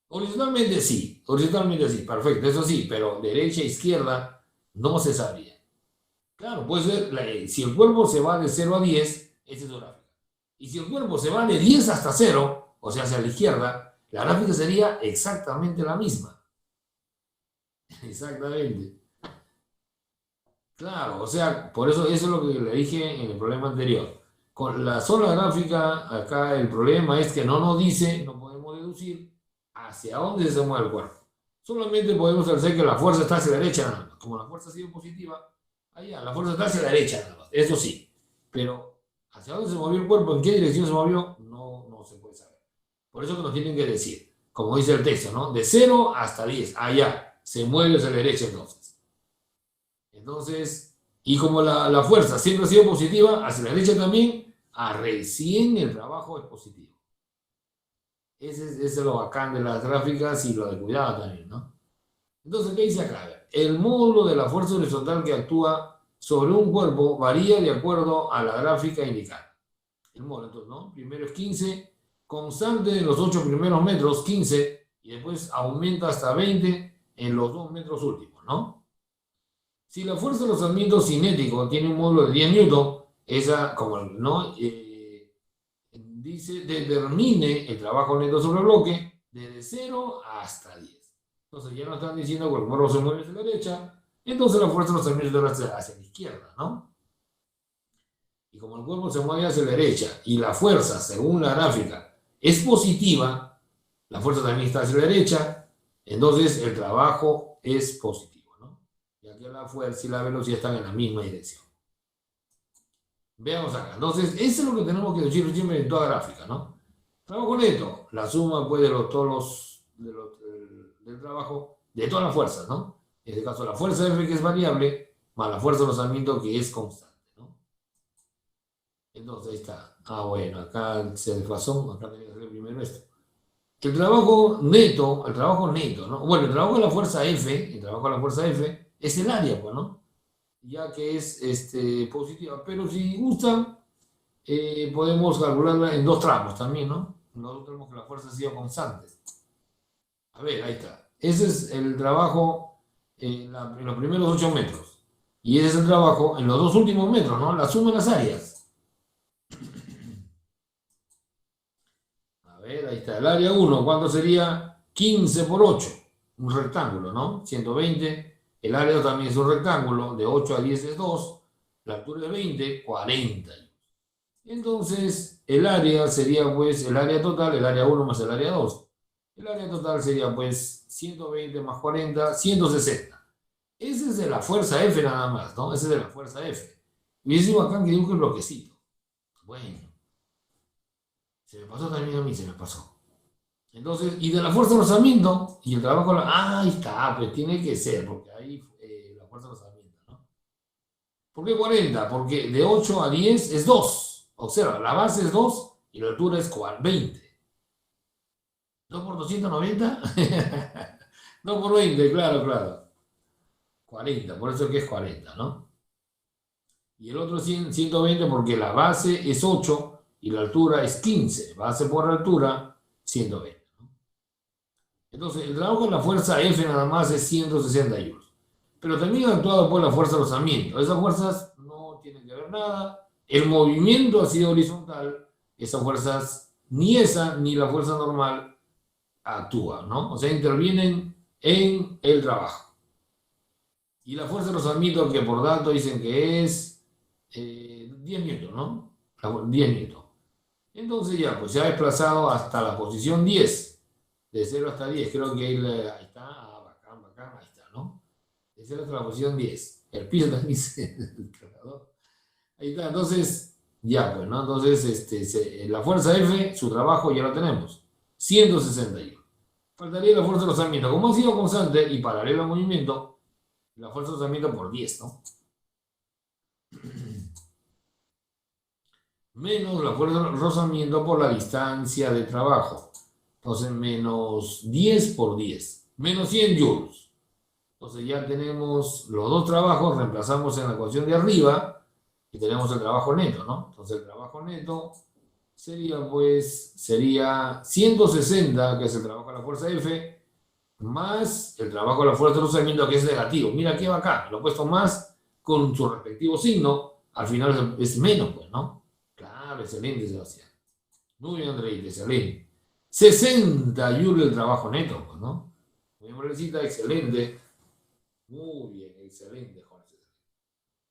Horizontalmente sí, perfecto, eso sí, pero derecha e izquierda no se sabía. Claro, puede ser, si el cuerpo se va de 0 a 10, esa es su gráfica. Y si el cuerpo se va de 10 hasta 0, o sea, hacia la izquierda, la gráfica sería exactamente la misma. Exactamente. Claro, o sea, por eso es lo que le dije en el problema anterior. Con la sola gráfica, acá el problema es que no nos dice, no podemos deducir hacia dónde se mueve el cuerpo. Solamente podemos hacer que la fuerza está hacia la derecha nada más. Como la fuerza ha sido positiva, allá, la fuerza está hacia la derecha nada más. Eso sí. Pero hacia dónde se movió el cuerpo, en qué dirección se movió, no se puede saber. Por eso que nos tienen que decir, como dice el texto, ¿no? De 0 hasta 10, allá, se mueve hacia la derecha entonces. Entonces, y como la fuerza siempre ha sido positiva, hacia la derecha también, recién el trabajo es positivo. Ese es lo bacán de las gráficas y lo de cuidado también, ¿no? Entonces, ¿qué dice acá? El módulo de la fuerza horizontal que actúa sobre un cuerpo varía de acuerdo a la gráfica indicada. El módulo, entonces, ¿no? Primero es 15, constante en los 8 primeros metros, 15, y después aumenta hasta 20 en los 2 metros últimos, ¿no? Si la fuerza de rozamiento cinético tiene un módulo de 10 newton, esa, como no, dice, determine el trabajo neto sobre el bloque desde 0 hasta 10. Entonces ya nos están diciendo que el cuerpo se mueve hacia la derecha, entonces la fuerza de rozamiento está hacia la izquierda, ¿no? Y como el cuerpo se mueve hacia la derecha y la fuerza, según la gráfica, es positiva, la fuerza también está hacia la derecha, entonces el trabajo es positivo. Ya que la fuerza y la velocidad están en la misma dirección. Veamos acá. Entonces, eso es lo que tenemos que decir siempre en toda gráfica, ¿no? Trabajo neto, la suma pues de del trabajo, de todas las fuerzas, ¿no? En este caso, la fuerza F que es variable, más la fuerza de rozamiento que es constante, ¿no? Entonces, ahí está. Bueno, acá se desfasó, acá tenía que hacer primero esto. El trabajo neto, ¿no? Bueno, el trabajo de la fuerza F, es el área, pues, ¿no? Ya que es positiva. Pero si gustan, podemos calcularla en dos tramos también, ¿no? Nosotros tenemos que la fuerza ha sido constante. A ver, ahí está. Ese es el trabajo en los primeros 8 metros. Y ese es el trabajo en los dos últimos metros, ¿no? La suma de las áreas. A ver, ahí está. El área 1, ¿cuánto sería? 15 por 8. Un rectángulo, ¿no? 120. El área 2 también es un rectángulo. De 8 a 10 es 2. La altura es 20, 40. Entonces, el área sería, pues, el área total, el área 1 más el área 2. El área total sería, pues, 120 más 40, 160. Ese es de la fuerza F nada más, ¿no? Ese es de la fuerza F. Y es bacán que dibuje el bloquecito. Bueno. Se me pasó también a mí, se me pasó. Entonces, y de la fuerza de rozamiento y el trabajo, ahí está, pues tiene que ser, porque ahí la fuerza de rozamiento, ¿no? ¿Por qué 40? Porque de 8 a 10 es 2. Observa, la base es 2 y la altura es 20. ¿2 por 290? 2 por 20, claro, claro. 40, por eso es que es 40, ¿no? Y el otro 120 porque la base es 8 y la altura es 15. Base por altura, 120. Entonces, el trabajo en la fuerza F nada más es 160 joules. Pero también ha actuado por la fuerza de rozamiento. Esas fuerzas no tienen que ver nada. El movimiento ha sido horizontal. Esas fuerzas, ni esa ni la fuerza normal actúan, ¿no? O sea, intervienen en el trabajo. Y la fuerza de rozamiento, que por dato dicen que es 10 newton, ¿no? 10 newton. Entonces ya, pues se ha desplazado hasta la posición 10. De 0 hasta 10, creo que ahí está, bacán, bacán, ahí está, ¿no? De 0 hasta la posición 10. El piso también dice el cargador. Ahí está, entonces, ya, pues, ¿no? Entonces, la fuerza F, su trabajo ya lo tenemos. 161. Faltaría la fuerza de rozamiento. Como ha sido constante y paralelo al movimiento, la fuerza de rozamiento por 10, ¿no? Menos la fuerza de rozamiento por la distancia de trabajo. Entonces, menos 10 por 10. Menos 100 joules. Entonces ya tenemos los dos trabajos, reemplazamos en la ecuación de arriba y tenemos el trabajo neto, ¿no? Entonces el trabajo neto sería 160, que es el trabajo de la fuerza F, más el trabajo de la fuerza de rozamiento, que es negativo. Mira qué bacán, lo he puesto más con su respectivo signo, al final es menos, pues, ¿no? Claro, excelente, Sebastián. Muy bien, Andrei, excelente. 60 joules el trabajo neto, pues, ¿no? Muy bien, excelente. Muy bien, excelente, Jorge.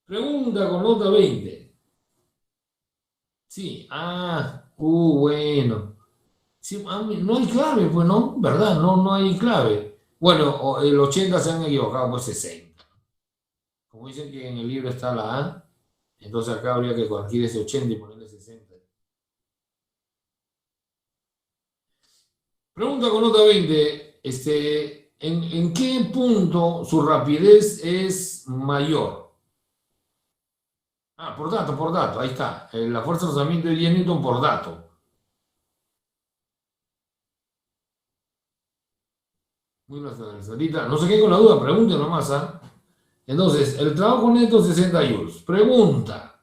Pregunta con nota 20. Sí, bueno. Sí, no hay clave, pues, ¿no? ¿Verdad? No hay clave. Bueno, el 80 se han equivocado, pues 60. Como dicen que en el libro está la A, entonces acá habría que corregir ese 80 y ponerle 60. Pregunta con nota 20. ¿En qué punto su rapidez es mayor? Por dato, ahí está. La fuerza de rozamiento de 10 newton por dato. Muy bien, no se quede con la duda, pregunte nomás, ¿ah? Entonces, el trabajo neto 60 joules. Pregunta,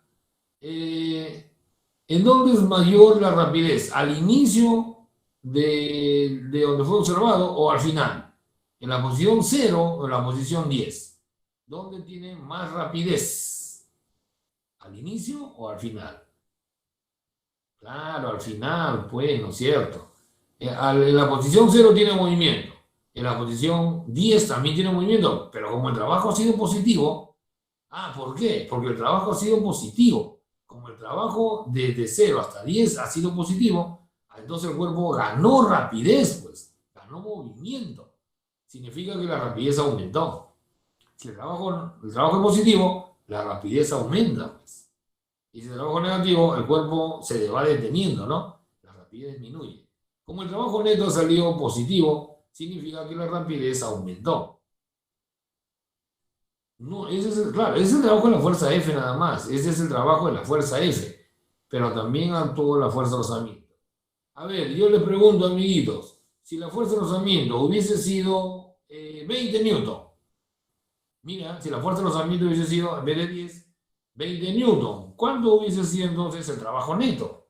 ¿en dónde es mayor la rapidez? ¿Al inicio de donde fue observado o al final? ¿En la posición 0 o en la posición 10? ¿Dónde tiene más rapidez? ¿Al inicio o al final? Claro, al final, pues, ¿no es cierto? En la posición 0 tiene movimiento. En la posición 10 también tiene movimiento, pero como el trabajo ha sido positivo, ¿por qué? Porque el trabajo ha sido positivo. Como el trabajo desde 0 hasta 10 ha sido positivo, entonces el cuerpo ganó rapidez, pues, ganó movimiento. Significa que la rapidez aumentó. Si el trabajo es positivo, la rapidez aumenta, pues. Y si el trabajo es negativo, el cuerpo se va deteniendo, ¿no? La rapidez disminuye. Como el trabajo neto salió positivo, significa que la rapidez aumentó. No, claro, ese es el trabajo de la fuerza F nada más. Ese es el trabajo de la fuerza F. Pero también actuó la fuerza de rozamiento. A ver, yo les pregunto, amiguitos, si la fuerza de rozamiento hubiese sido 20 newton. Mira, si la fuerza de rozamiento hubiese sido, en vez de 10, 20 newton. ¿Cuánto hubiese sido entonces el trabajo neto?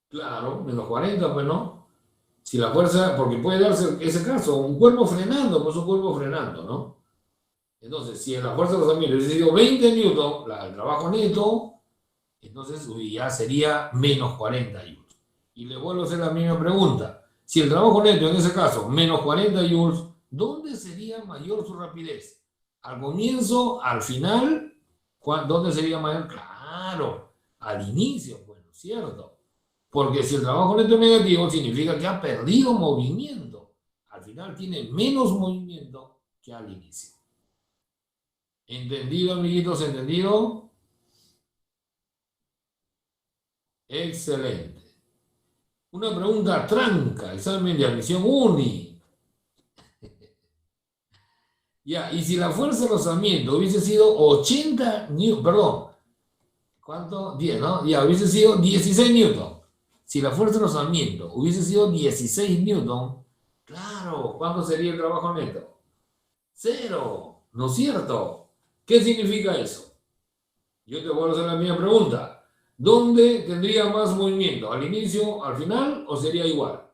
Claro, menos 40, pues no. Si la fuerza, porque puede darse ese caso, un cuerpo frenando, pues un cuerpo frenando, ¿no? Entonces, si en la fuerza de rozamiento hubiese sido 20 newton, el trabajo neto, entonces ya sería menos 40 joules. Y le vuelvo a hacer la misma pregunta. Si el trabajo neto, en ese caso, menos 40 joules, ¿dónde sería mayor su rapidez? ¿Al comienzo? ¿Al final? ¿Dónde sería mayor? Claro, al inicio, bueno, ¿cierto? Porque si el trabajo neto es negativo, significa que ha perdido movimiento. Al final tiene menos movimiento que al inicio. ¿Entendido, amiguitos? ¿Entendido? Excelente. Una pregunta tranca, examen de admisión uni. Ya, y si la fuerza de rozamiento hubiese sido 80 newton, perdón, ¿cuánto? 10, ¿no? Ya, hubiese sido 16 newton. Si la fuerza de rozamiento hubiese sido 16 newton, Claro, ¿cuánto sería el trabajo neto? Cero, ¿no es cierto? ¿Qué significa eso? Yo te voy a hacer la misma pregunta. ¿Dónde tendría más movimiento? ¿Al inicio, al final o sería igual?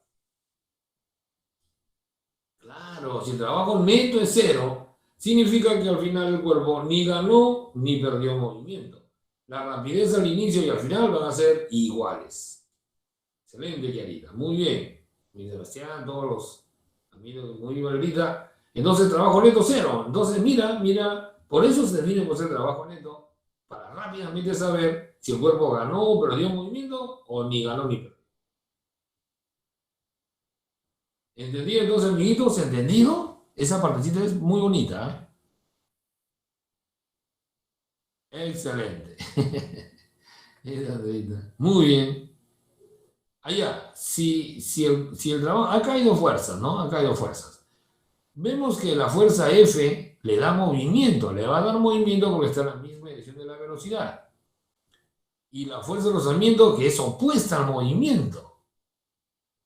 Claro, si el trabajo neto es cero, significa que al final el cuerpo ni ganó ni perdió movimiento. La rapidez al inicio y al final van a ser iguales. Excelente, Kiarita. Muy bien. Mi Sebastián, todos los amigos, muy bien, Margarita. Entonces, trabajo neto cero. Entonces, mira, por eso se define por ser trabajo neto, para rápidamente saber si el cuerpo ganó o perdió movimiento o ni ganó ni perdió. ¿Entendido entonces, amiguitos? ¿Entendido? Esa partecita es muy bonita. ¿Eh? Excelente. Muy bien. Allá, si el trabajo, acá hay dos fuerzas, ¿no? Acá hay dos fuerzas. Vemos que la fuerza F le da movimiento, le va a dar movimiento porque está en la misma dirección de la velocidad. Y la fuerza de rozamiento que es opuesta al movimiento,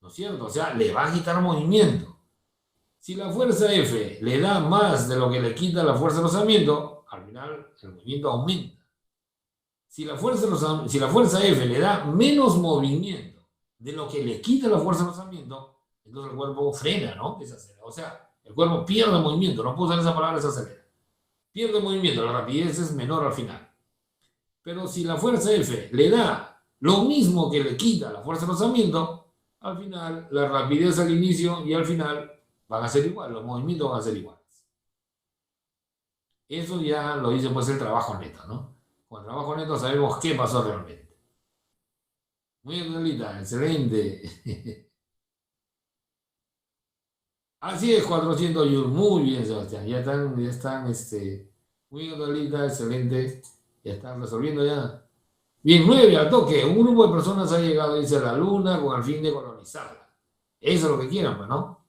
¿no es cierto? O sea, le va a quitar movimiento. Si la fuerza F le da más de lo que le quita la fuerza de rozamiento, al final el movimiento aumenta. Si la fuerza F le da menos movimiento de lo que le quita la fuerza de rozamiento, entonces el cuerpo frena, ¿no? O sea, el cuerpo pierde movimiento, no puedo usar esa palabra, se acelera. Pierde movimiento, la rapidez es menor al final. Pero si la fuerza F le da lo mismo que le quita la fuerza de rozamiento, al final la rapidez al inicio y al final van a ser igual, los movimientos van a ser iguales. Eso ya lo dice pues el trabajo neto, ¿no? Con el trabajo neto sabemos qué pasó realmente. Muy bien, Lolita, excelente. Así es, 400 joules. Muy bien, Sebastián. Muy bien, Lolita, excelente. Ya están resolviendo ya. Bien, 9 al toque. Un grupo de personas ha llegado, dice, a la Luna con el fin de colonizarla. Eso es lo que quieran, pues, ¿no?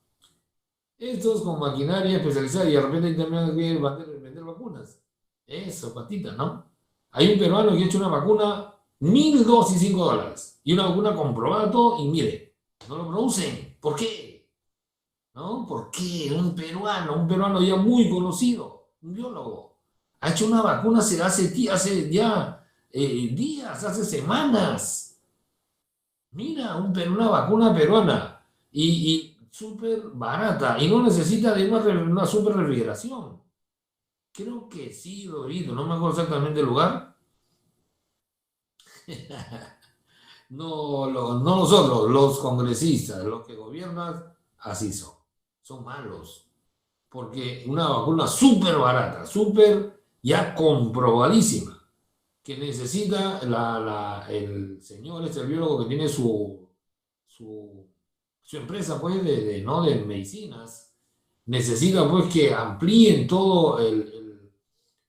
Estos con maquinaria especializada y de repente también quieren vender vacunas. Eso, patita, ¿no? Hay un peruano que ha hecho una vacuna, 1.000 dosis, $5. Y una vacuna comprobada todo, y mire, no lo producen. ¿Por qué? ¿No? ¿Por qué? Un peruano ya muy conocido, un biólogo, ha hecho una vacuna hace ya días, hace semanas. Mira, una vacuna peruana y súper barata y no necesita de una súper refrigeración. Creo que sí, Dorito, no me acuerdo exactamente el lugar. No, no nosotros, los congresistas, los que gobiernan, así son malos. Porque una vacuna súper barata, súper ya comprobadísima, que necesita el señor, el biólogo que tiene su, su empresa pues ¿no? de medicinas, necesita pues que amplíen todo el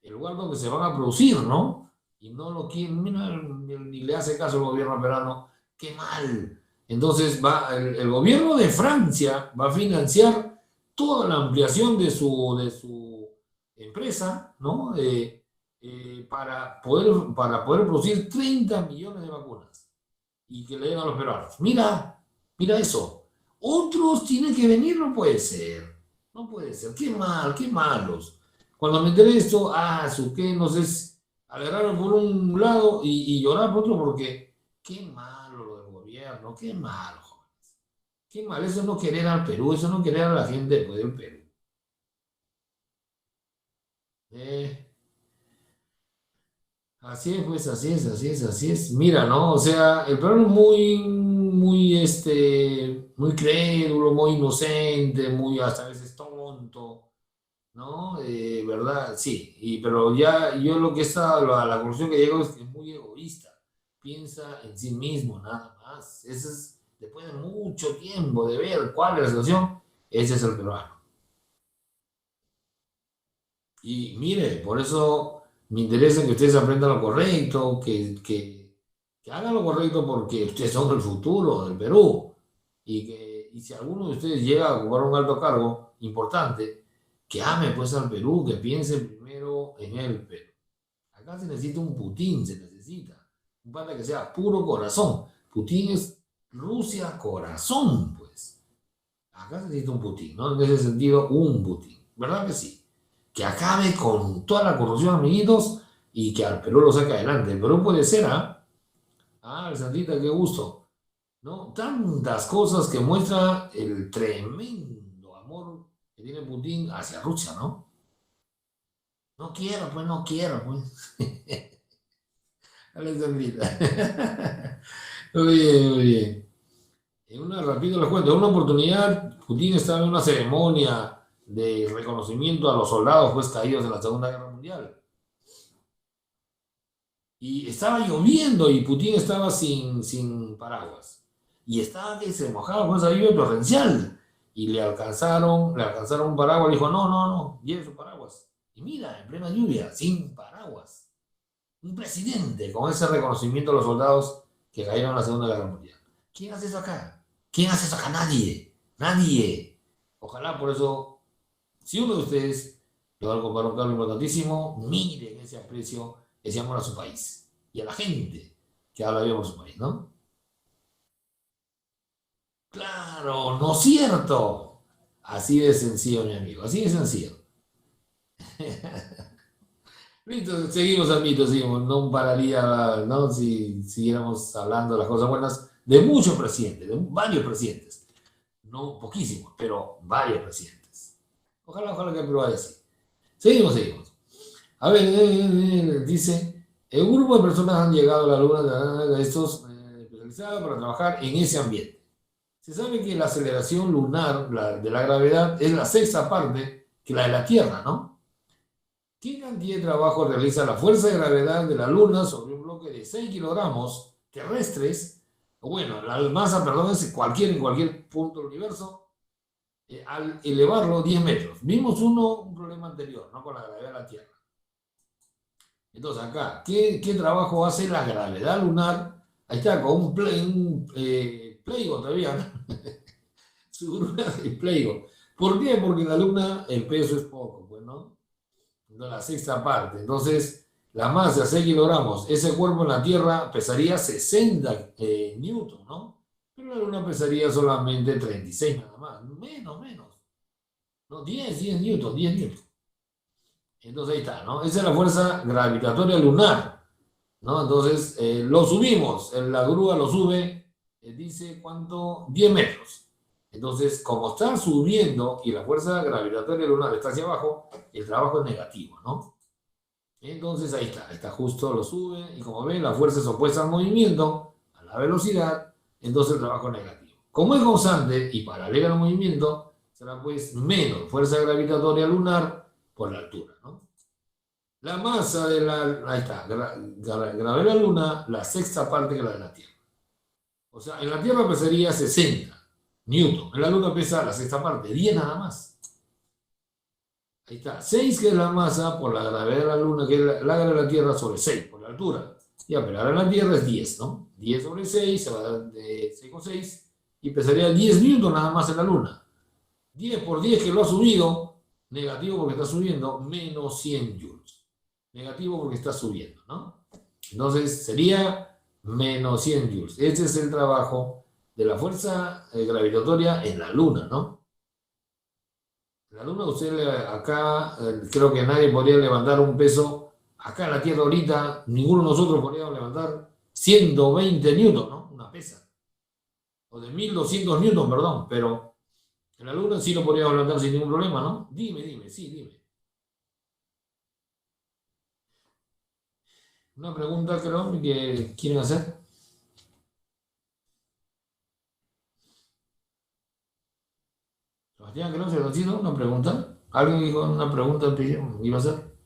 lugar donde se van a producir, ¿no? Y no lo quieren, mira, ni le hace caso el gobierno peruano, qué mal. Entonces el gobierno de Francia va a financiar toda la ampliación de su empresa, ¿no? Para poder producir 30 millones de vacunas y que le den a los peruanos. Mira eso. Otros tienen que venir, no puede ser. No puede ser. Qué mal, qué malos. Cuando me enteré de esto, su qué, no sé, agarraron por un lado y llorar por otro porque qué malo lo del gobierno, qué malo, jóvenes. Qué mal, eso no querer al Perú, eso no querer a la gente pues, del Perú. Eh, Así es, pues, así es. Mira, ¿no? O sea, el peruano es muy crédulo, muy inocente, muy hasta a veces tonto, ¿no? ¿Verdad? Sí, pero ya yo lo que está, la conclusión que llego es que es muy egoísta, piensa en sí mismo, nada más. Ese es, después de mucho tiempo de ver cuál es la situación, ese es el peruano. Y mire, por eso me interesa que ustedes aprendan lo correcto, que hagan lo correcto porque ustedes son el futuro del Perú. Y si alguno de ustedes llega a ocupar un alto cargo importante, que ame pues al Perú, que piense primero en el Perú. Acá se necesita un Putin, se necesita. Un pata que sea puro corazón. Putin es Rusia corazón, pues. Acá se necesita un Putin, ¿no? En ese sentido, un Putin. ¿Verdad que sí? Que acabe con toda la corrupción, amiguitos, y que al Perú lo saque adelante. El Perú puede ser, ¿ah? Ah, Sandrita, qué gusto. ¿No? Tantas cosas que muestra el tremendo amor que tiene Putin hacia Rusia, ¿no? No quiero, pues no quiero, pues. Alexandrita. Muy bien, muy bien. En una, rápido les cuento, en una oportunidad, Putin estaba en una ceremonia de reconocimiento a los soldados pues caídos en la Segunda Guerra Mundial. Y estaba lloviendo y Putin estaba sin paraguas. Y estaba que se mojaba con esa lluvia torrencial. Y le alcanzaron un paraguas. Le dijo, no, no, no, lleve su paraguas. Y mira, en plena lluvia, sin paraguas. Un presidente con ese reconocimiento a los soldados que cayeron en la Segunda Guerra Mundial. ¿Quién hace eso acá? ¿Quién hace eso acá? Nadie. Nadie. Ojalá por eso, si uno de ustedes le va a comprar un cargo importantísimo, miren ese aprecio, ese amor a su país y a la gente que habla bien por su país, ¿no? Claro, ¿no es cierto? Así de sencillo, mi amigo, así de sencillo. Listo, seguimos, amiguitos, seguimos. No pararía, ¿no? Si siguiéramos hablando de las cosas buenas de muchos presidentes, de varios presidentes. No poquísimos, pero varios presidentes. Ojalá, ojalá que Perú vaya así. Seguimos, seguimos. A ver, dice, un grupo de personas han llegado a la luna de estos especializados para trabajar en ese ambiente. Se sabe que la aceleración lunar de la gravedad es la sexta parte que la de la Tierra, ¿no? ¿Qué cantidad de trabajo realiza la fuerza de gravedad de la Luna sobre un bloque de 6 kilogramos terrestres? Bueno, la masa, perdón, es en cualquier punto del universo, al elevarlo 10 metros. Vimos un problema anterior, ¿no? Con la gravedad de la Tierra. Entonces, acá, ¿qué trabajo hace la gravedad lunar? Ahí está, con Playgo todavía, ¿no? Su grúa de Playgo. ¿Por qué? Porque en la luna el peso es poco, pues, ¿no? No, la sexta parte. Entonces, la masa, 6 kilogramos, ese cuerpo en la Tierra pesaría 60 newton, ¿no? Pero la luna pesaría solamente 36 nada más. Menos. No, 10 newton, 10 newton. Entonces ahí está, ¿no? Esa es la fuerza gravitatoria lunar, ¿no? Entonces lo subimos, la grúa lo sube, dice cuánto, 10 metros. Entonces, como está subiendo y la fuerza gravitatoria lunar está hacia abajo, el trabajo es negativo, ¿no? Entonces ahí está justo, lo sube y como ven, la fuerza es opuesta al movimiento, a la velocidad, entonces el trabajo es negativo. Como es constante y paralela al movimiento, será pues menos fuerza gravitatoria lunar por la altura, ¿no? La masa de la, ahí está, grabé la luna, la sexta parte que la de la Tierra. O sea, en la Tierra pesaría 60 newton, en la luna pesa la sexta parte, 10 nada más. Ahí está, 6 que es la masa por la gravedad de la luna, que es la gravedad de la Tierra sobre 6, por la altura. Ya, pero ahora en la Tierra es 10, ¿no? 10 sobre 6, se va de 6 con 6, y pesaría 10 newton nada más en la luna. 10 por 10 que lo ha subido, negativo porque está subiendo, menos 100 joules. Negativo porque está subiendo, ¿no? Entonces sería menos 100 joules. Ese es el trabajo de la fuerza gravitatoria en la Luna, ¿no? En la Luna acá creo que nadie podría levantar un peso. Acá en la Tierra ahorita, ninguno de nosotros podríamos levantar 120 newton, ¿no? Una pesa. O de 1200 newton, perdón, pero en la Luna sí lo podríamos levantar sin ningún problema, ¿no? Dime, sí, dime. Una pregunta, creo, que quieren hacer. Sebastián, creo, Sebastián, una pregunta. ¿Alguien dijo una pregunta que iba a hacer?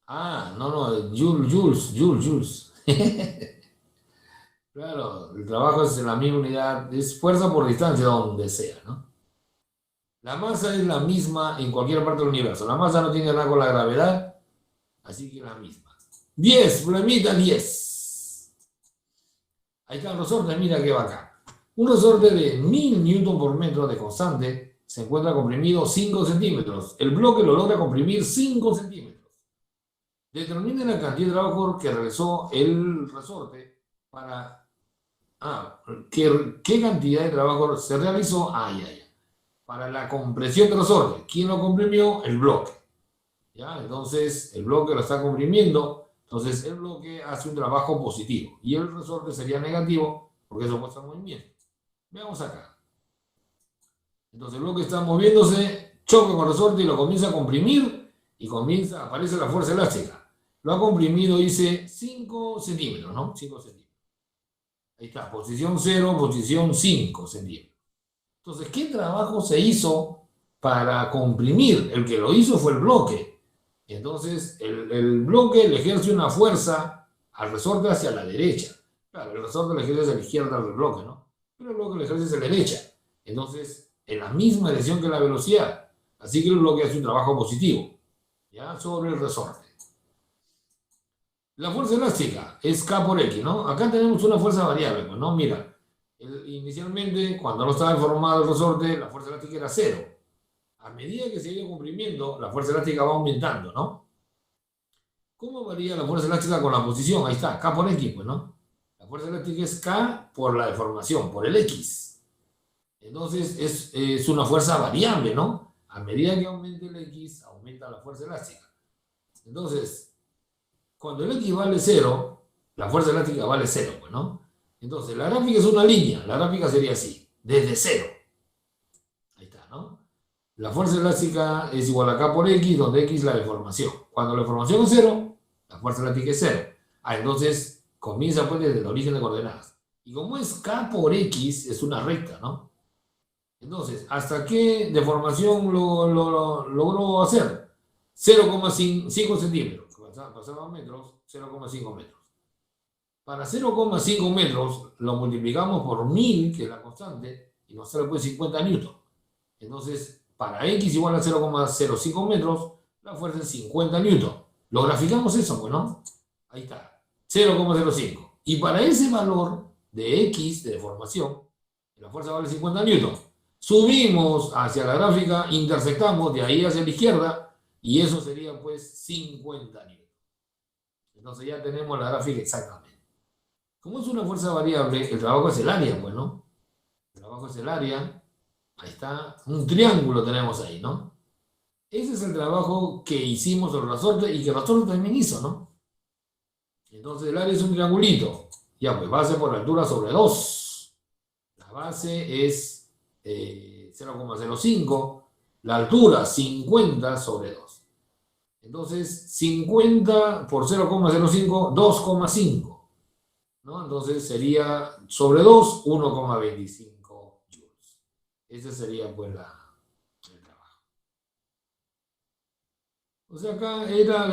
Ah, no, no, Jules. Claro, el trabajo es en la misma unidad, es fuerza por distancia donde sea, ¿no? La masa es la misma en cualquier parte del universo. La masa no tiene nada con la gravedad, así que es la misma. 10, problemita 10. Ahí están los resortes, mira qué bacán. Un resorte de 1000 newton por metro de constante se encuentra comprimido 5 centímetros. El bloque lo logra comprimir 5 centímetros. Determine la cantidad de trabajo que realizó el resorte para ¿Qué cantidad de trabajo se realizó? Ya. Para la compresión del resorte. ¿Quién lo comprimió? El bloque. ¿Ya? Entonces, el bloque lo está comprimiendo. Entonces, el bloque hace un trabajo positivo. Y el resorte sería negativo porque eso muestra movimiento. Veamos acá. Entonces, el bloque está moviéndose, choca con el resorte y lo comienza a comprimir y aparece la fuerza elástica. Lo ha comprimido, dice 5 centímetros, ¿no? 5 centímetros. Ahí está, posición 0, posición 5 centímetros. Entonces, ¿qué trabajo se hizo para comprimir? El que lo hizo fue el bloque. Entonces, el bloque le ejerce una fuerza al resorte hacia la derecha. Claro, el resorte le ejerce hacia la izquierda al bloque, ¿no? Pero el bloque le ejerce hacia la derecha. Entonces, en la misma dirección que la velocidad. Así que el bloque hace un trabajo positivo, ¿ya? Sobre el resorte. La fuerza elástica es K por X, ¿no? Acá tenemos una fuerza variable, pues, ¿no? Mira, inicialmente, cuando no estaba formado el resorte, la fuerza elástica era 0. A medida que se iba comprimiendo, la fuerza elástica va aumentando, ¿no? ¿Cómo varía la fuerza elástica con la posición? Ahí está, K por X, pues, ¿no? La fuerza elástica es K por la deformación, por el X. Entonces, es una fuerza variable, ¿no? A medida que aumente el X, aumenta la fuerza elástica. Entonces, cuando el X vale 0, la fuerza elástica vale 0, pues, ¿no? Entonces, la gráfica es una línea. La gráfica sería así, desde 0. Ahí está, ¿no? La fuerza elástica es igual a K por X, donde X es la deformación. Cuando la deformación es 0, la fuerza elástica es 0. Entonces comienza pues desde el origen de coordenadas. Y como es K por X, es una recta, ¿no? Entonces, ¿hasta qué deformación logró hacer? 0,5 centímetros. Pasaban metros, 0,5 metros. Para 0,5 metros lo multiplicamos por 1000, que es la constante, y nos sale pues 50 newton. Entonces, para X igual a 0,05 metros, la fuerza es 50 newton. Lo graficamos eso, pues, ¿no? Ahí está, 0,05. Y para ese valor de X, de deformación, la fuerza vale 50 newton. Subimos hacia la gráfica, intersectamos de ahí hacia la izquierda, y eso sería pues 50 newton. Entonces ya tenemos la gráfica exactamente. Como es una fuerza variable, el trabajo es el área, pues, ¿no? El trabajo es el área. Ahí está, un triángulo tenemos ahí, ¿no? Ese es el trabajo que hicimos sobre el resorte y que el resorte también hizo, ¿no? Entonces el área es un triangulito. Ya, pues base por altura sobre 2. La base es 0,05. La altura 50 sobre 2. Entonces 50 por 0,05, 2,5. ¿No? Entonces sería sobre 2, 1,25 joules. Ese sería pues el trabajo. O sea, acá era